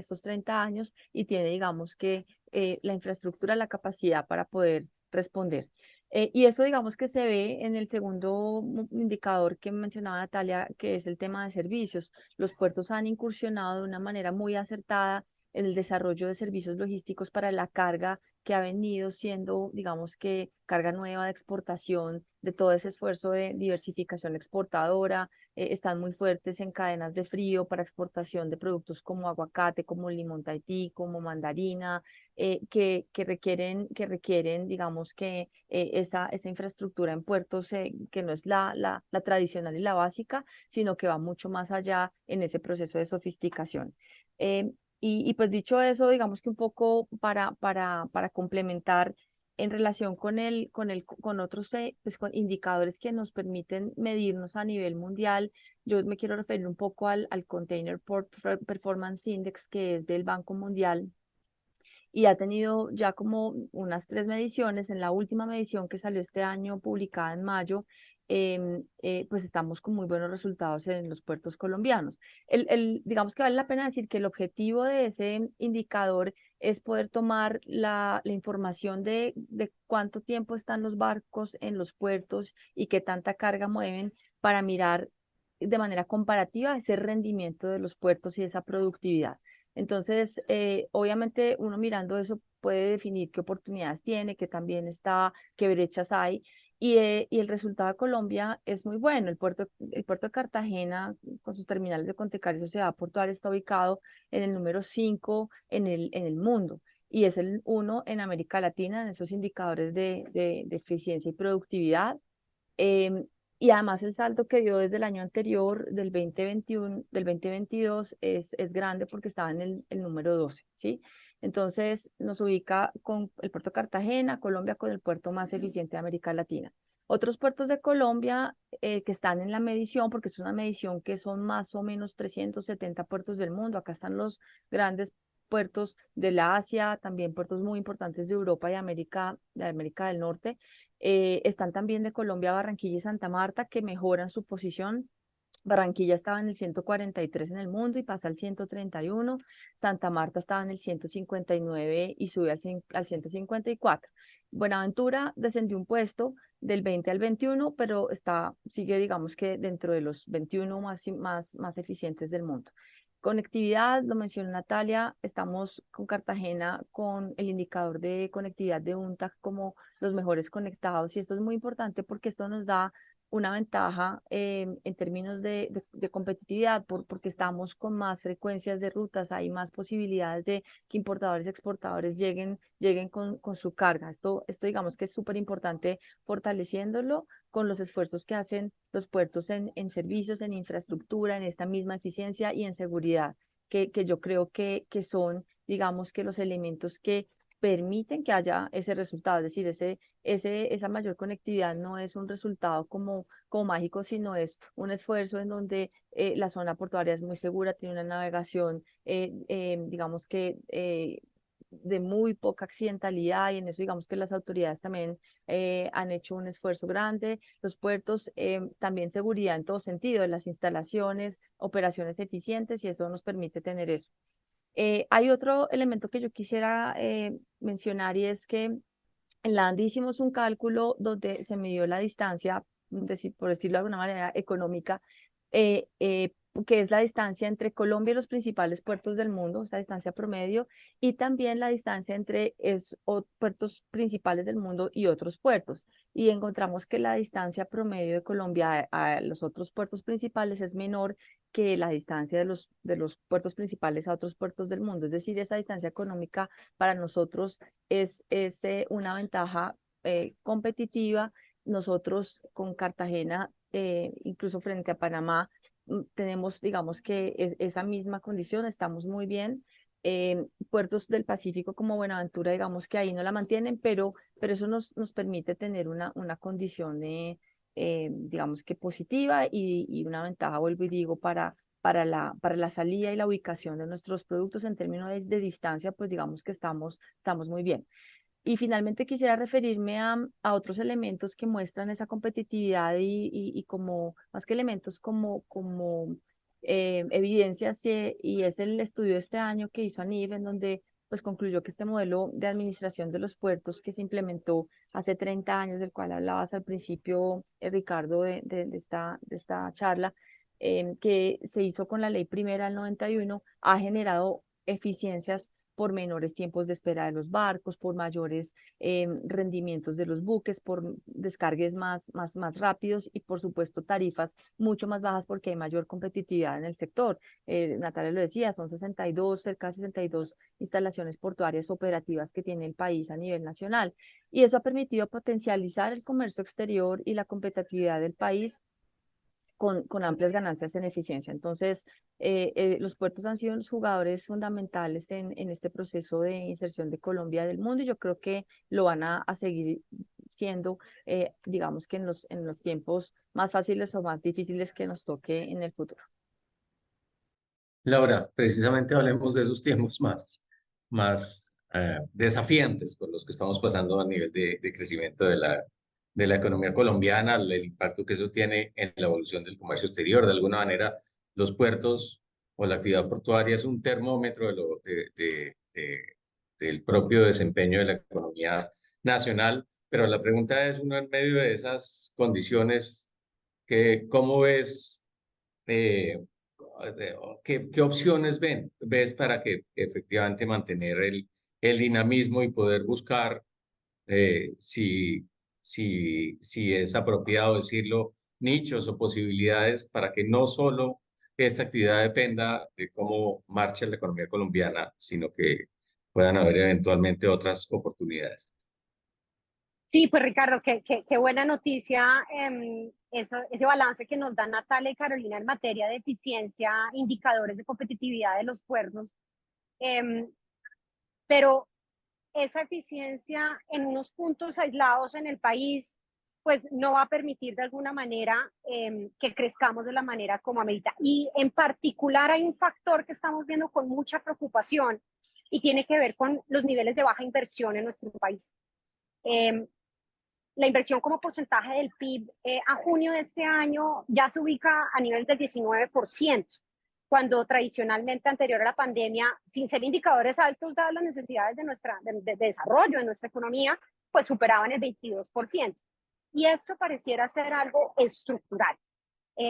[SPEAKER 2] años y tiene, digamos que, la infraestructura, la capacidad para poder responder. Y eso, digamos que se ve en el segundo indicador que mencionaba Natalia, que es el tema de servicios. Los puertos han incursionado de una manera muy acertada en el desarrollo de servicios logísticos para la carga que ha venido siendo, digamos que, carga nueva de exportación de todo ese esfuerzo de diversificación exportadora. Están muy fuertes en cadenas de frío para exportación de productos como aguacate, como limón Tahití, como mandarina, que requieren, digamos que, esa infraestructura en puertos, que no es la tradicional y la básica, sino que va mucho más allá en ese proceso de sofisticación. Y pues dicho eso, digamos que un poco para complementar en relación con otros pues, con indicadores que nos permiten medirnos a nivel mundial, yo me quiero referir un poco al Container Port Performance Index, que es del Banco Mundial y ha tenido ya como unas 3 mediciones. En la última medición que salió este año, publicada en mayo, pues estamos con muy buenos resultados en los puertos colombianos. Digamos que vale la pena decir que el objetivo de ese indicador es poder tomar la información de cuánto tiempo están los barcos en los puertos y qué tanta carga mueven para mirar de manera comparativa ese rendimiento de los puertos y esa productividad. Entonces, obviamente uno mirando eso puede definir qué oportunidades tiene, qué también está, qué brechas hay. Y el resultado de Colombia es muy bueno. El puerto de Cartagena, con sus terminales de Contecar y Sociedad Portuaria, está ubicado en el número 5 en el mundo y es el uno en América Latina en esos indicadores de eficiencia y productividad. Em, y además el salto que dio desde el año anterior, del 2021, del 2022, es grande porque estaba en el número 12, ¿sí? Entonces nos ubica con el puerto de Cartagena, Colombia, con el puerto más eficiente de América Latina. Otros puertos de Colombia que están en la medición, porque es una medición que son más o menos 370 puertos del mundo. Acá están los grandes puertos de la Asia, también puertos muy importantes de Europa y de América del Norte. Están también de Colombia, Barranquilla y Santa Marta, que mejoran su posición. Barranquilla estaba en el 143 en el mundo y pasa al 131. Santa Marta estaba en el 159 y sube al 154. Buenaventura descendió un puesto del 20 al 21, pero sigue, digamos que dentro de los 21 más eficientes del mundo. Conectividad, lo mencionó Natalia, estamos con Cartagena con el indicador de conectividad de UNTAC como los mejores conectados, y esto es muy importante porque esto nos da una ventaja en términos de competitividad, porque estamos con más frecuencias de rutas, hay más posibilidades de que importadores y exportadores lleguen con su carga. Esto digamos que es súper importante fortaleciéndolo con los esfuerzos que hacen los puertos en servicios, en infraestructura, en esta misma eficiencia y en seguridad, que yo creo que son digamos que los elementos que permiten que haya ese resultado, es decir, esa mayor conectividad no es un resultado como mágico, sino es un esfuerzo en donde la zona portuaria es muy segura, tiene una navegación, digamos que de muy poca accidentalidad, y en eso digamos que las autoridades también han hecho un esfuerzo grande. Los puertos, también seguridad en todo sentido, las instalaciones, operaciones eficientes, y eso nos permite tener eso. Hay otro elemento que yo quisiera mencionar, y es que en la ANDI hicimos un cálculo donde se midió la distancia, por decirlo de alguna manera, económica, eh, eh, que es la distancia entre Colombia y los principales puertos del mundo, esa distancia promedio, y también la distancia entre puertos principales del mundo y otros puertos. Y encontramos que la distancia promedio de Colombia a los otros puertos principales es menor que la distancia de los puertos principales a otros puertos del mundo. Es decir, esa distancia económica para nosotros es una ventaja competitiva. Nosotros con Cartagena, incluso frente a Panamá, tenemos, digamos que esa misma condición, estamos muy bien. Puertos del Pacífico como Buenaventura, digamos que ahí no la mantienen, pero eso nos permite tener una condición, digamos que positiva, y una ventaja, vuelvo y digo, para la salida y la ubicación de nuestros productos en términos de distancia, pues digamos que estamos muy bien. Y finalmente quisiera referirme a otros elementos que muestran esa competitividad, y como, más que elementos, como evidencias, y es el estudio de este año que hizo ANIF, en donde pues concluyó que este modelo de administración de los puertos que se implementó hace 30 años, del cual hablabas al principio, Ricardo, de esta charla, que se hizo con la ley primera del 91, ha generado eficiencias por menores tiempos de espera de los barcos, por mayores rendimientos de los buques, por descargues más rápidos, y por supuesto tarifas mucho más bajas porque hay mayor competitividad en el sector. Natalia lo decía, son 62, cerca de 62 instalaciones portuarias operativas que tiene el país a nivel nacional, y eso ha permitido potencializar el comercio exterior y la competitividad del país con amplias ganancias en eficiencia. Entonces, los puertos han sido los jugadores fundamentales en este proceso de inserción de Colombia del mundo, y yo creo que lo van a seguir siendo, digamos que en los tiempos más fáciles o más difíciles que nos toque en el futuro.
[SPEAKER 1] Laura, precisamente hablemos de esos tiempos más desafiantes por los que estamos pasando a nivel de crecimiento de la economía colombiana, el impacto que eso tiene en la evolución del comercio exterior. De alguna manera, los puertos o la actividad portuaria es un termómetro del propio desempeño de la economía nacional, pero la pregunta es, uno en medio de esas condiciones, ¿cómo ves? eh, ¿Qué opciones ves para que efectivamente mantener el dinamismo y poder buscar, si es apropiado decirlo, nichos o posibilidades para que no solo esta actividad dependa de cómo marcha la economía colombiana, sino que puedan haber eventualmente otras oportunidades?
[SPEAKER 3] Sí, pues Ricardo, qué buena noticia, ese balance que nos dan Natalia y Carolina en materia de eficiencia, indicadores de competitividad de los puertos. Pero esa eficiencia en unos puntos aislados en el país, pues no va a permitir de alguna manera que crezcamos de la manera como amerita. Y en particular hay un factor que estamos viendo con mucha preocupación, y tiene que ver con los niveles de baja inversión en nuestro país. La inversión como porcentaje del PIB a junio de este año ya se ubica a nivel del 19%, cuando tradicionalmente, anterior a la pandemia, sin ser indicadores altos dadas las necesidades de desarrollo de nuestra economía, pues superaban el 22%. Y esto pareciera ser algo estructural.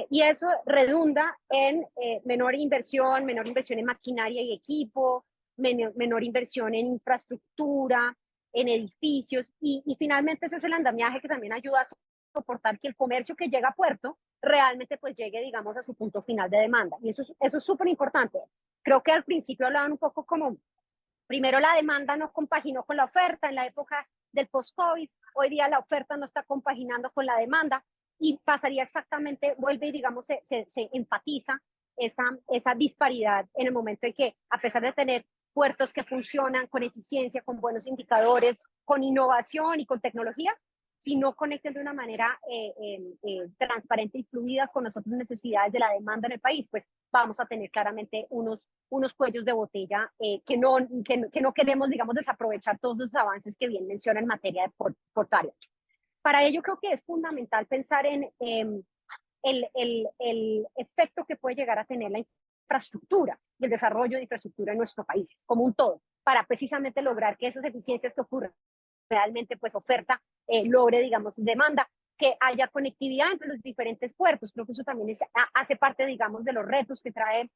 [SPEAKER 3] Y eso redunda en menor inversión en maquinaria y equipo, menor inversión en infraestructura, en edificios, y finalmente ese es el andamiaje que también ayuda a soportar que el comercio que llega a puerto realmente pues llegue, digamos, a su punto final de demanda. Y eso es súper importante. Creo que al principio hablaban un poco como, primero la demanda no compaginó con la oferta en la época del post-COVID, hoy día la oferta no está compaginando con la demanda, y pasaría exactamente, vuelve y digamos, se enfatiza esa disparidad en el momento en que, a pesar de tener puertos que funcionan con eficiencia, con buenos indicadores, con innovación y con tecnología, si no conecten de una manera transparente y fluida con las otras necesidades de la demanda en el país, pues vamos a tener claramente unos cuellos de botella que no queremos, digamos, desaprovechar todos los avances que bien menciona en materia de portuaria. Para ello creo que es fundamental pensar en el efecto que puede llegar a tener la infraestructura y el desarrollo de infraestructura en nuestro país como un todo, para precisamente lograr que esas eficiencias que ocurren realmente pues oferta logre, digamos, demanda, que haya conectividad entre los diferentes puertos. Creo que eso también hace parte, digamos, de los retos que trae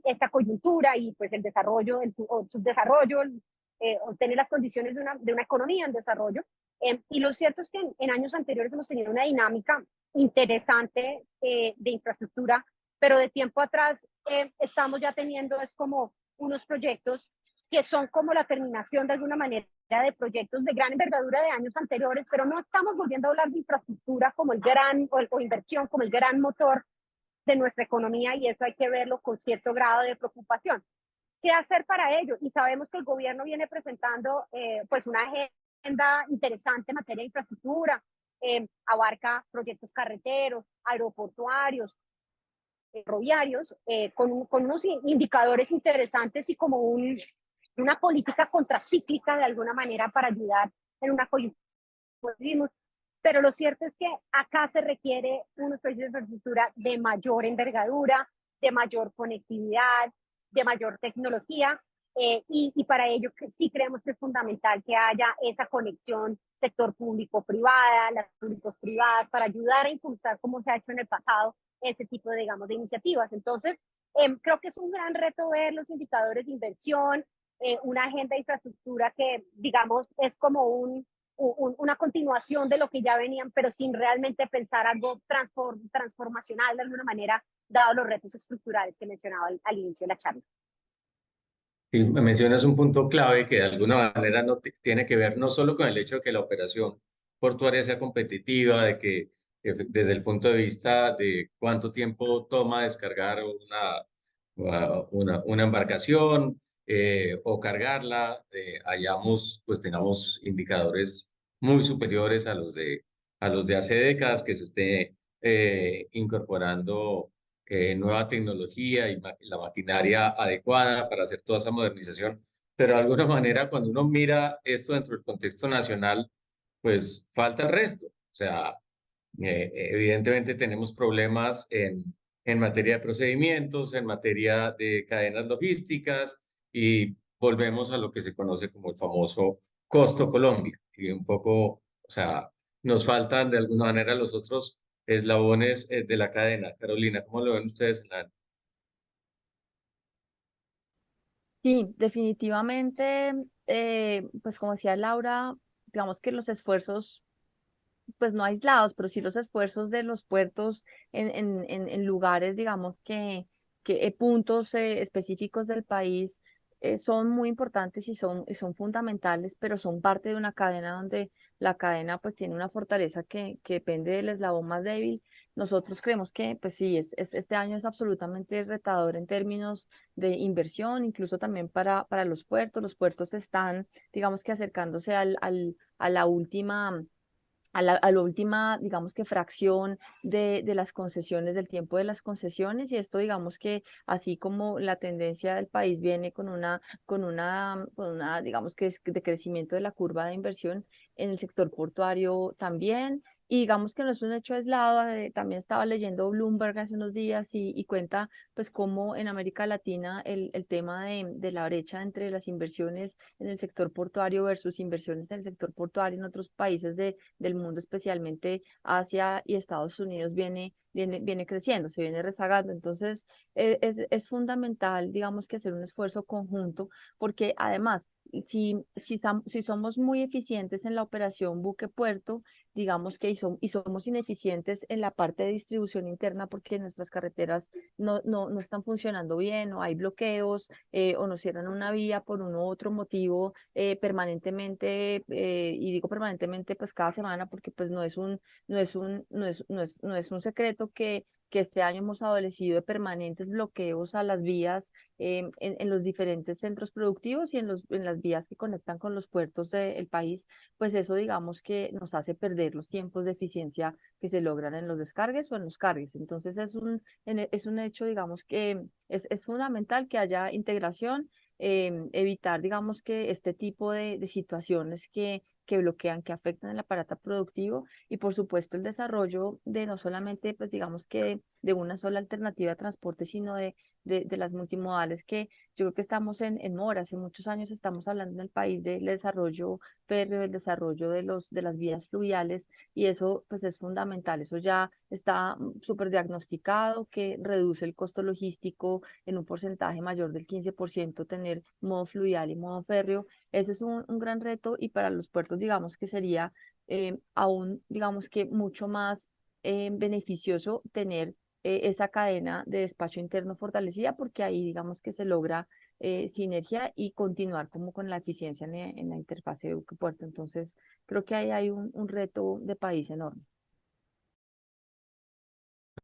[SPEAKER 3] esta coyuntura y pues el desarrollo, el subdesarrollo, obtener las condiciones de una economía en desarrollo. Y lo cierto es que en años anteriores hemos tenido una dinámica interesante de infraestructura, pero de tiempo atrás estamos ya teniendo es como unos proyectos que son como la terminación de alguna manera de proyectos de gran envergadura de años anteriores, pero no estamos volviendo a hablar de infraestructura como el gran, o inversión como el gran motor de nuestra economía, y eso hay que verlo con cierto grado de preocupación. ¿Qué hacer para ello? Y sabemos que el gobierno viene presentando pues una agenda interesante en materia de infraestructura, abarca proyectos carreteros, aeroportuarios, ferroviarios, con unos indicadores interesantes y como una política contracíclica de alguna manera para ayudar en una coyuntura. Pero lo cierto es que acá se requiere unos proyectos de infraestructura de mayor envergadura, de mayor conectividad, de mayor tecnología, y para ello sí creemos que es fundamental que haya esa conexión sector público-privada, las públicos-privadas, para ayudar a impulsar, como se ha hecho en el pasado, ese tipo, digamos, de iniciativas. Entonces, creo que es un gran reto ver los indicadores de inversión, una agenda de infraestructura que, digamos, es como una continuación de lo que ya venían, pero sin realmente pensar algo transformacional de alguna manera, dado los retos estructurales que mencionaba al inicio de la charla.
[SPEAKER 1] Y mencionas un punto clave que de alguna manera no tiene que ver no solo con el hecho de que la operación portuaria sea competitiva, de que desde el punto de vista de cuánto tiempo toma descargar una embarcación o cargarla, pues tengamos indicadores muy superiores a los de hace décadas, que se esté incorporando nueva tecnología y la maquinaria adecuada para hacer toda esa modernización. Pero de alguna manera, cuando uno mira esto dentro del contexto nacional, pues falta el resto. O sea, evidentemente tenemos problemas en materia de procedimientos, en materia de cadenas logísticas, y volvemos a lo que se conoce como el famoso costo Colombia. Y un poco, o sea, nos faltan de alguna manera los otros eslabones de la cadena. Carolina, ¿cómo lo ven ustedes en la...
[SPEAKER 2] Sí, definitivamente, pues como decía Laura, digamos que los esfuerzos, pues no aislados, pero sí los esfuerzos de los puertos en lugares, digamos que puntos específicos del país son muy importantes y son fundamentales, pero son parte de una cadena donde la cadena pues tiene una fortaleza que depende del eslabón más débil. Nosotros creemos que, pues sí, este año es absolutamente retador en términos de inversión, incluso también para los puertos. Los puertos están, digamos que acercándose a la última a la última, digamos que fracción de las concesiones, del tiempo de las concesiones, y esto digamos que así como la tendencia del país viene digamos que es de crecimiento de la curva de inversión en el sector portuario también. Y digamos que no es un hecho aislado, también estaba leyendo Bloomberg hace unos días y cuenta pues cómo en América Latina el tema de la brecha entre las inversiones en el sector portuario versus inversiones en el sector portuario en otros países del mundo, especialmente Asia y Estados Unidos, viene creciendo, se viene rezagando. Entonces, es fundamental, digamos, que hacer un esfuerzo conjunto, porque además, si somos muy eficientes en la operación buque-puerto, digamos que y somos ineficientes en la parte de distribución interna porque nuestras carreteras no están funcionando bien, o hay bloqueos, o nos cierran una vía por uno u otro motivo permanentemente, y digo permanentemente pues cada semana porque pues no es un secreto que que este año hemos adolecido de permanentes bloqueos a las vías en los diferentes centros productivos y en las vías que conectan con los puertos del país, pues eso digamos que nos hace perder los tiempos de eficiencia que se logran en los descargues o en los cargues. Entonces es un hecho, digamos, que es fundamental que haya integración, evitar, digamos, que este tipo de situaciones que bloquean, que afectan el aparato productivo y por supuesto el desarrollo de no solamente, pues digamos que de una sola alternativa de transporte, sino de las multimodales que yo creo que estamos en mora. Hace muchos años estamos hablando en el país del desarrollo férreo, del desarrollo de las vías fluviales y eso pues es fundamental. Eso ya está súper diagnosticado, que reduce el costo logístico en un porcentaje mayor del 15%, tener modo fluvial y modo férreo. Ese es un gran reto y para los puertos digamos que sería aún digamos que mucho más beneficioso tener esa cadena de despacho interno fortalecida porque ahí digamos que se logra sinergia y continuar como con la eficiencia en la interfase de buque-puerto. Entonces creo que ahí hay un reto de país enorme.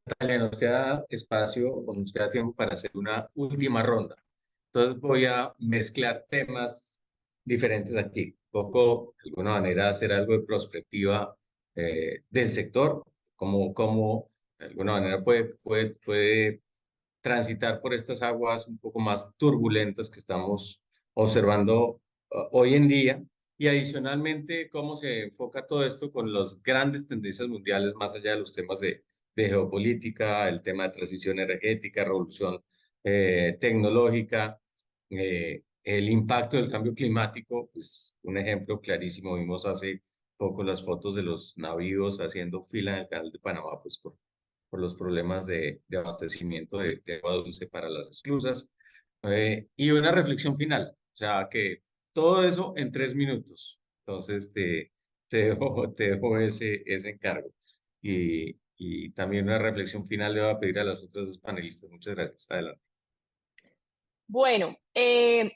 [SPEAKER 1] Natalia, nos queda espacio o nos queda tiempo para hacer una última ronda. Entonces voy a mezclar temas diferentes aquí. Un poco, de alguna manera, hacer algo de prospectiva del sector, cómo de alguna manera puede transitar por estas aguas un poco más turbulentas que estamos observando hoy en día. Y adicionalmente, cómo se enfoca todo esto con las grandes tendencias mundiales, más allá de los temas de geopolítica, el tema de transición energética, revolución tecnológica, el impacto del cambio climático. Pues un ejemplo clarísimo, vimos hace poco las fotos de los navíos haciendo fila en el canal de Panamá, pues por los problemas de abastecimiento de agua dulce para las esclusas. Y una reflexión final, o sea, que todo eso en 3 minutos. Entonces, te dejo ese encargo. Y también una reflexión final le voy a pedir a las otras dos panelistas. Muchas gracias. Adelante.
[SPEAKER 4] Bueno,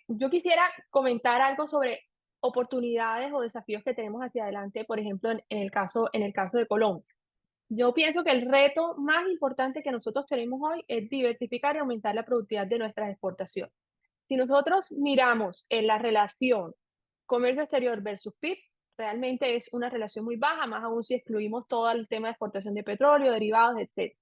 [SPEAKER 4] yo quisiera comentar algo sobre oportunidades o desafíos que tenemos hacia adelante, por ejemplo, en el caso de Colombia. Yo pienso que el reto más importante que nosotros tenemos hoy es diversificar y aumentar la productividad de nuestras exportaciones. Si nosotros miramos en la relación comercio exterior versus PIB, realmente es una relación muy baja, más aún si excluimos todo el tema de exportación de petróleo, derivados, etc.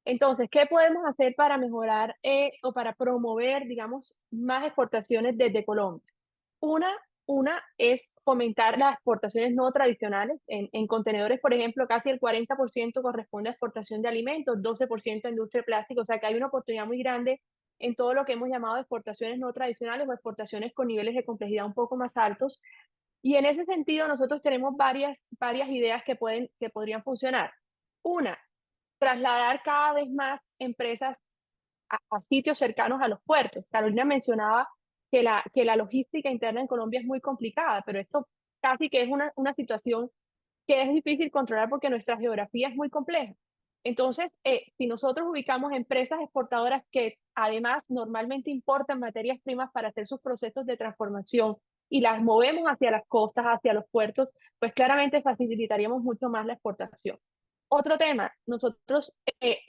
[SPEAKER 4] Entonces, ¿qué podemos hacer para mejorar o para promover, digamos, más exportaciones desde Colombia? Una, una es fomentar las exportaciones no tradicionales. En contenedores, por ejemplo, casi el 40% corresponde a exportación de alimentos, 12% a industria plástica. O sea que hay una oportunidad muy grande en todo lo que hemos llamado exportaciones no tradicionales o exportaciones con niveles de complejidad un poco más altos. Y en ese sentido, nosotros tenemos varias ideas que podrían funcionar. Una, trasladar cada vez más empresas a sitios cercanos a los puertos. Carolina mencionaba que la logística interna en Colombia es muy complicada, pero esto casi que es una situación que es difícil controlar porque nuestra geografía es muy compleja. Entonces, si nosotros ubicamos empresas exportadoras que además normalmente importan materias primas para hacer sus procesos de transformación y las movemos hacia las costas, hacia los puertos, pues claramente facilitaríamos mucho más la exportación. Otro tema, nosotros,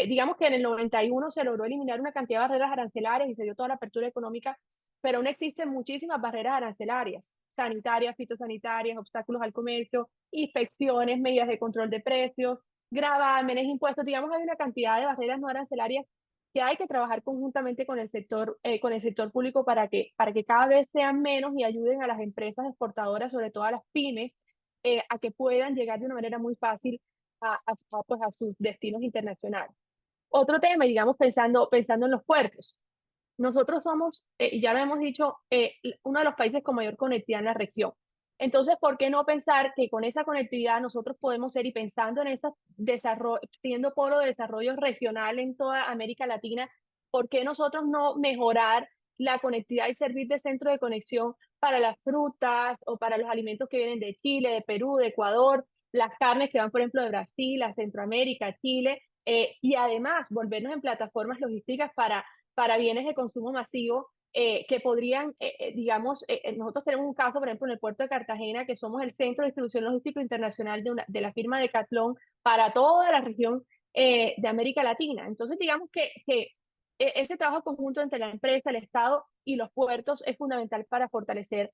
[SPEAKER 4] digamos que en el 91 se logró eliminar una cantidad de barreras arancelarias y se dio toda la apertura económica, pero aún existen muchísimas barreras arancelarias, sanitarias, fitosanitarias, obstáculos al comercio, inspecciones, medidas de control de precios, gravámenes, impuestos, digamos, hay una cantidad de barreras no arancelarias que hay que trabajar conjuntamente con el sector público para que cada vez sean menos y ayuden a las empresas exportadoras, sobre todo a las pymes, a que puedan llegar de una manera muy fácil pues a sus destinos internacionales. Otro tema, digamos, pensando en los puertos. Nosotros somos, ya lo hemos dicho, uno de los países con mayor conectividad en la región. Entonces, ¿por qué no pensar que con esa conectividad nosotros podemos ser, y pensando en esas teniendo polo de desarrollo regional en toda América Latina, ¿por qué nosotros no mejorar la conectividad y servir de centro de conexión para las frutas o para los alimentos que vienen de Chile, de Perú, de Ecuador, las carnes que van, por ejemplo, de Brasil, a Centroamérica, Chile, y además volvernos en plataformas logísticas para bienes de consumo masivo que podrían, digamos, nosotros tenemos un caso, por ejemplo, en el puerto de Cartagena, que somos el centro de distribución logístico internacional de la firma Decathlon para toda la región de América Latina. Entonces, digamos que ese trabajo conjunto entre la empresa, el Estado y los puertos es fundamental para fortalecer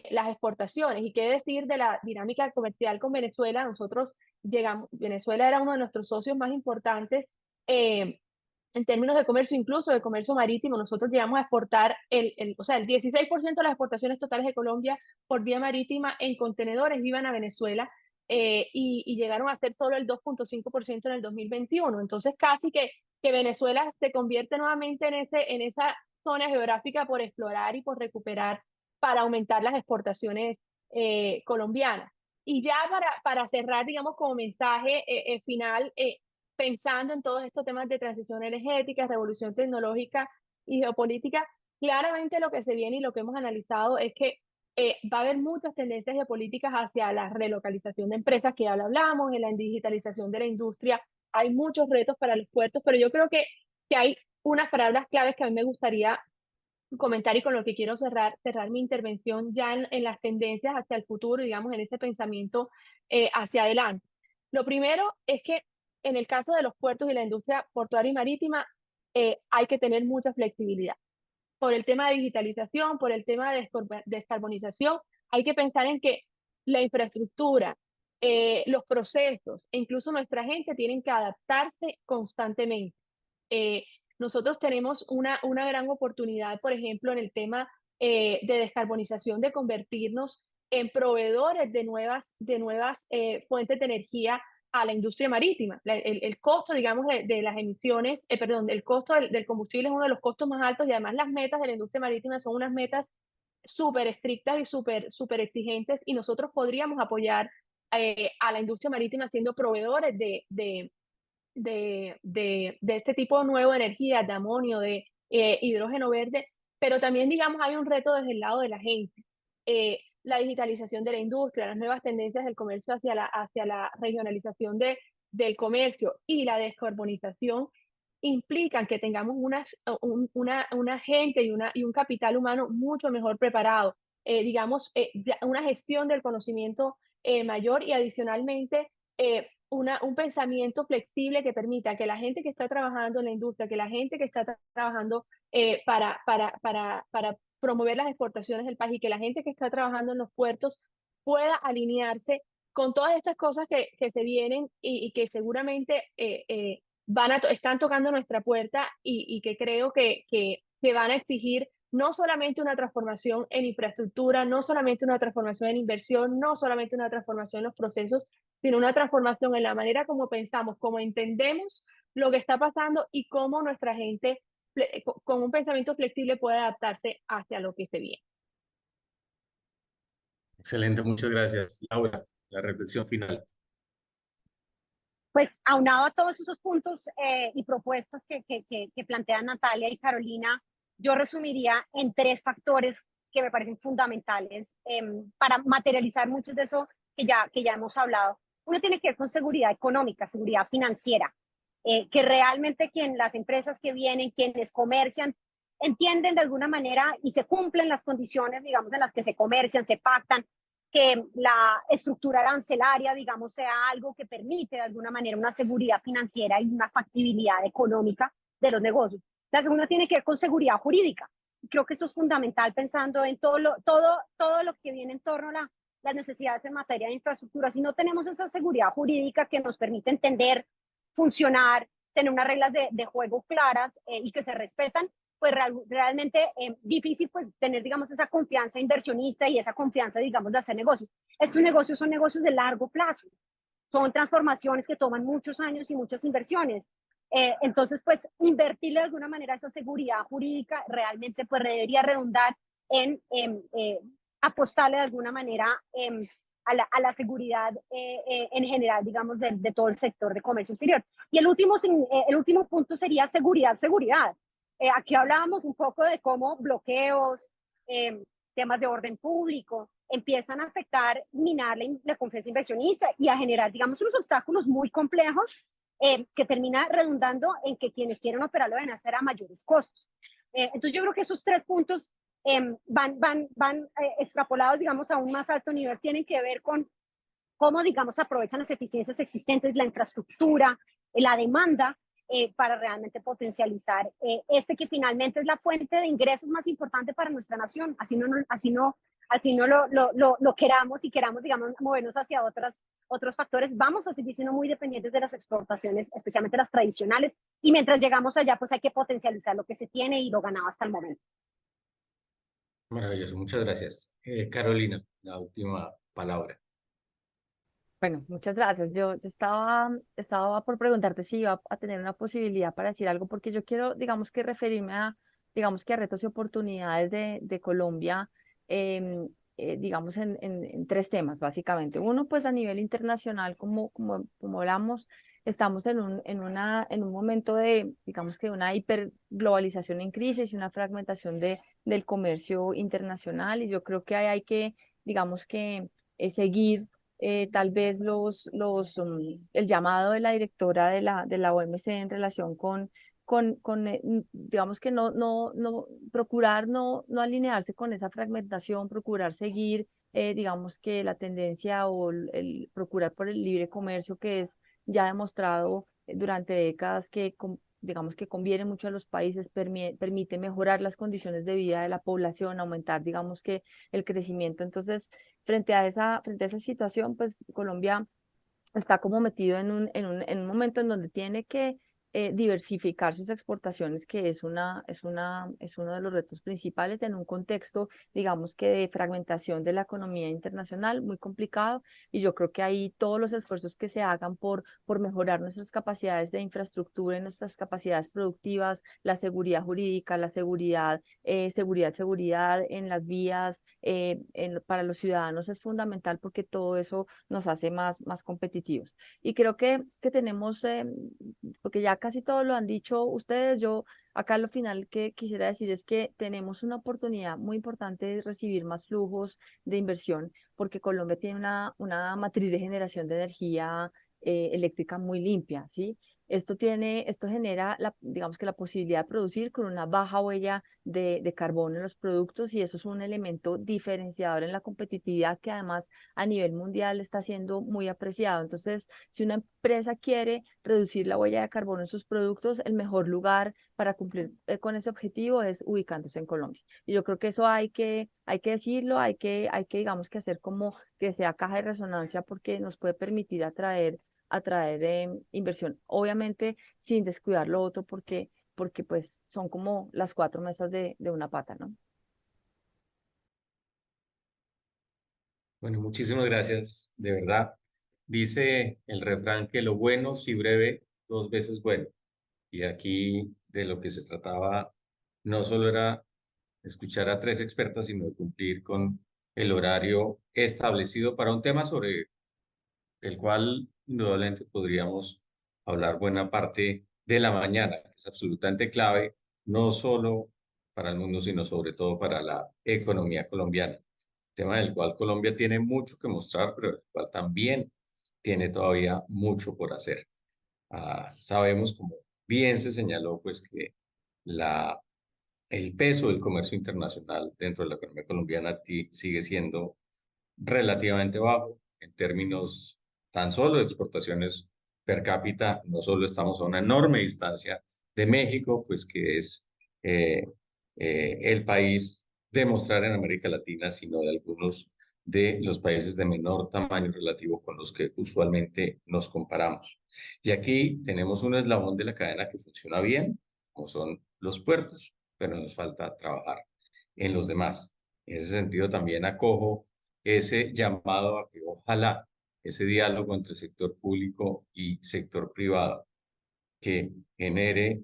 [SPEAKER 4] las exportaciones. Y qué decir de la dinámica comercial con Venezuela. Nosotros llegamos, Venezuela era uno de nuestros socios más importantes en términos de comercio, incluso de comercio marítimo. Nosotros llegamos a exportar o sea, el 16% de las exportaciones totales de Colombia por vía marítima en contenedores iban a Venezuela. Y llegaron a ser solo el 2.5% en el 2021. Entonces, casi que Venezuela se convierte nuevamente en esa zona geográfica por explorar y por recuperar para aumentar las exportaciones colombianas. Y ya para cerrar, digamos, como mensaje final, pensando en todos estos temas de transición energética, revolución tecnológica y geopolítica, claramente lo que se viene y lo que hemos analizado es que va a haber muchas tendencias geopolíticas hacia la relocalización de empresas, que ya lo hablamos, en la digitalización de la industria. Hay muchos retos para los puertos, pero yo creo que hay unas palabras claves que a mí me gustaría comentar y con lo que quiero cerrar mi intervención ya en las tendencias hacia el futuro, digamos, en ese pensamiento hacia adelante. Lo primero es que en el caso de los puertos y la industria portuaria y marítima, hay que tener mucha flexibilidad. Por el tema de digitalización, por el tema de descarbonización, hay que pensar en que la infraestructura, los procesos e incluso nuestra gente tienen que adaptarse constantemente. Nosotros tenemos una gran oportunidad, por ejemplo, en el tema de descarbonización, de convertirnos en proveedores de nuevas fuentes de energía a la industria marítima. El costo, digamos, de las emisiones, perdón, el costo del combustible es uno de los costos más altos, y además las metas de la industria marítima son unas metas súper estrictas y súper exigentes, y nosotros podríamos apoyar a la industria marítima siendo proveedores de este tipo nuevo de energía, de amonio, de hidrógeno verde, pero también, digamos, hay un reto desde el lado de la gente. La digitalización de la industria, las nuevas tendencias del comercio hacia la regionalización del comercio y la descarbonización implican que tengamos una gente y un capital humano mucho mejor preparado, digamos, una gestión del conocimiento mayor, y adicionalmente un pensamiento flexible que permita que la gente que está trabajando en la industria, que la gente que está trabajando para promover las exportaciones del país, y que la gente que está trabajando en los puertos pueda alinearse con todas estas cosas que se vienen y que seguramente están tocando nuestra puerta, y que creo que van a exigir no solamente una transformación en infraestructura, no solamente una transformación en inversión, no solamente una transformación en los procesos, sino una transformación en la manera como pensamos, cómo entendemos lo que está pasando y cómo nuestra gente con un pensamiento flexible puede adaptarse hacia lo que se viene.
[SPEAKER 1] Excelente, muchas gracias. Laura, la reflexión final.
[SPEAKER 3] Pues aunado a todos esos puntos y propuestas que plantean Natalia y Carolina, yo resumiría en 3 factores que me parecen fundamentales para materializar mucho de eso que ya hemos hablado. Uno tiene que ver con seguridad económica, seguridad financiera, que realmente las empresas que vienen, quienes comercian, entienden de alguna manera y se cumplen las condiciones, digamos, en las que se comercian, se pactan, que la estructura arancelaria, digamos, sea algo que permite de alguna manera una seguridad financiera y una factibilidad económica de los negocios. La segunda tiene que ver con seguridad jurídica. Creo que esto es fundamental pensando en todo lo que viene en torno a las necesidades en materia de infraestructura. Si no tenemos esa seguridad jurídica que nos permite entender, funcionar, tener unas reglas de juego claras y que se respetan, pues realmente difícil pues tener, digamos, esa confianza inversionista y esa confianza, digamos, de hacer negocios. Estos negocios son negocios de largo plazo, son transformaciones que toman muchos años y muchas inversiones. Entonces, pues invertirle de alguna manera esa seguridad jurídica realmente pues debería redundar en apostarle de alguna manera a la seguridad en general, digamos, de todo el sector de comercio exterior. Y el último punto sería seguridad. Aquí hablábamos un poco de cómo bloqueos, temas de orden público empiezan a afectar, minar la confianza inversionista y a generar, digamos, unos obstáculos muy complejos que termina redundando en que quienes quieren operar lo deben hacer a mayores costos. Entonces yo creo que esos 3 puntos van extrapolados, digamos, a un más alto nivel, tienen que ver con cómo, digamos, aprovechan las eficiencias existentes, la infraestructura, la demanda para realmente potencializar que finalmente es la fuente de ingresos más importante para nuestra nación. Así no lo queramos y queramos, digamos, movernos hacia otros factores, vamos a seguir siendo muy dependientes de las exportaciones, especialmente las tradicionales, y mientras llegamos allá, pues hay que potencializar lo que se tiene y lo ganado hasta el momento.
[SPEAKER 1] Maravilloso, muchas gracias. Carolina, la última palabra.
[SPEAKER 2] Bueno, muchas gracias. Yo estaba por preguntarte si iba a tener una posibilidad para decir algo, porque yo quiero, digamos que referirme digamos que a retos y oportunidades de Colombia, digamos en tres temas, básicamente. Uno, pues a nivel internacional, como hablamos, estamos en un momento de, digamos que una hiperglobalización en crisis y una fragmentación del comercio internacional, y yo creo que ahí hay que, digamos que, seguir tal vez el llamado de la directora de la OMC en relación digamos que procurar no alinearse con esa fragmentación, procurar seguir, digamos que la tendencia o procurar por el libre comercio, que es ya demostrado durante décadas digamos que conviene mucho a los países, permite mejorar las condiciones de vida de la población, aumentar, digamos que el crecimiento. Entonces, frente a esa situación, pues Colombia está como metido en un momento en donde tiene que diversificar sus exportaciones, que es uno de los retos principales en un contexto, digamos que de fragmentación de la economía internacional, muy complicado, y yo creo que ahí todos los esfuerzos que se hagan por mejorar nuestras capacidades de infraestructura y nuestras capacidades productivas, la seguridad jurídica, la seguridad en las vías, para los ciudadanos es fundamental, porque todo eso nos hace más competitivos. Y creo que tenemos, porque ya casi todos lo han dicho ustedes, yo acá lo final que quisiera decir es que tenemos una oportunidad muy importante de recibir más flujos de inversión, porque Colombia tiene una matriz de generación de energía eléctrica muy limpia, ¿sí? Esto genera, digamos que la posibilidad de producir con una baja huella de carbono en los productos, y eso es un elemento diferenciador en la competitividad, que además a nivel mundial está siendo muy apreciado. Entonces, si una empresa quiere reducir la huella de carbono en sus productos, el mejor lugar para cumplir con ese objetivo es ubicándose en Colombia. Y yo creo que eso hay que decirlo, digamos que hacer como que sea caja de resonancia, porque nos puede permitir atraer inversión, obviamente sin descuidar lo otro, porque pues son como las cuatro mesas de una pata, ¿no?
[SPEAKER 1] Bueno, muchísimas gracias, de verdad. Dice el refrán que lo bueno, si breve, dos veces bueno. Y aquí de lo que se trataba no solo era escuchar a tres expertas, sino de cumplir con el horario establecido para un tema sobre el cual indudablemente podríamos hablar buena parte de la mañana, que es absolutamente clave, no solo para el mundo, sino sobre todo para la economía colombiana. Tema del cual Colombia tiene mucho que mostrar, pero del cual también tiene todavía mucho por hacer. Sabemos, como bien se señaló, pues que la, el peso del comercio internacional dentro de la economía colombiana sigue siendo relativamente bajo en términos tan solo de exportaciones per cápita. No solo estamos a una enorme distancia de México, pues que es eh, el país de mostrar en América Latina, sino de algunos de los países de menor tamaño relativo con los que usualmente nos comparamos. Y aquí tenemos un eslabón de la cadena que funciona bien, como son los puertos, pero nos falta trabajar en los demás. En ese sentido, también acojo ese llamado a que ojalá ese diálogo entre sector público y sector privado, que genere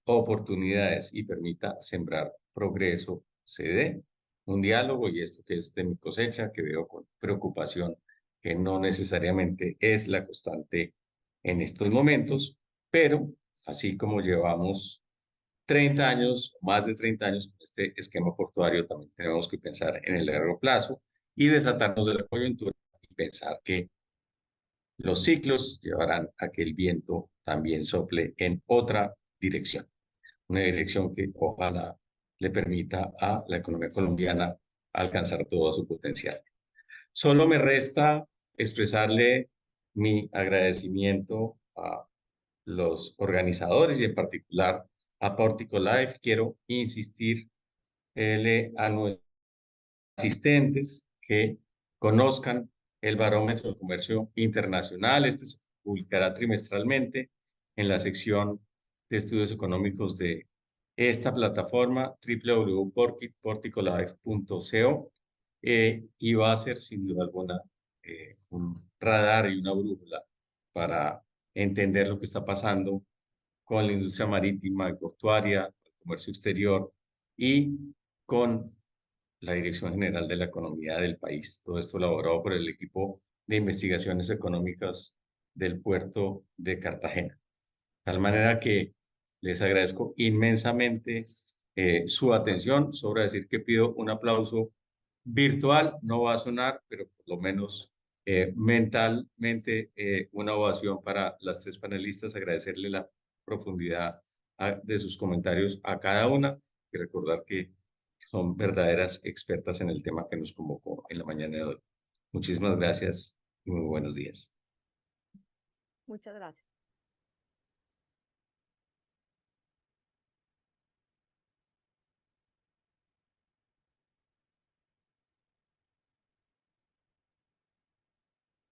[SPEAKER 1] oportunidades y permita sembrar progreso, se dé un diálogo, y esto que es de mi cosecha, que veo con preocupación que no necesariamente es la constante en estos momentos, pero así como llevamos 30 años, más de 30 años con este esquema portuario, también tenemos que pensar en el largo plazo y desatarnos de la coyuntura y pensar que los ciclos llevarán a que el viento también sople en otra dirección, una dirección que ojalá le permita a la economía colombiana alcanzar todo su potencial. Solo me resta expresarle mi agradecimiento a los organizadores y en particular a Pórtico Live. Quiero insistir a nuestros asistentes que conozcan el barómetro del comercio internacional. Este se publicará trimestralmente en la sección de estudios económicos de esta plataforma www.porticolife.co y va a ser sin duda alguna un radar y una brújula para entender lo que está pasando con la industria marítima y portuaria, el comercio exterior y con la Dirección General de la Economía del país. Todo esto elaborado por el equipo de investigaciones económicas del puerto de Cartagena. De tal manera que les agradezco inmensamente su atención. Sobra decir que pido un aplauso virtual, no va a sonar, pero por lo menos mentalmente una ovación para las tres panelistas, agradecerle la profundidad de sus comentarios a cada una y recordar que son verdaderas expertas en el tema que nos convocó en la mañana de hoy. Muchísimas gracias y muy buenos días.
[SPEAKER 2] Muchas gracias.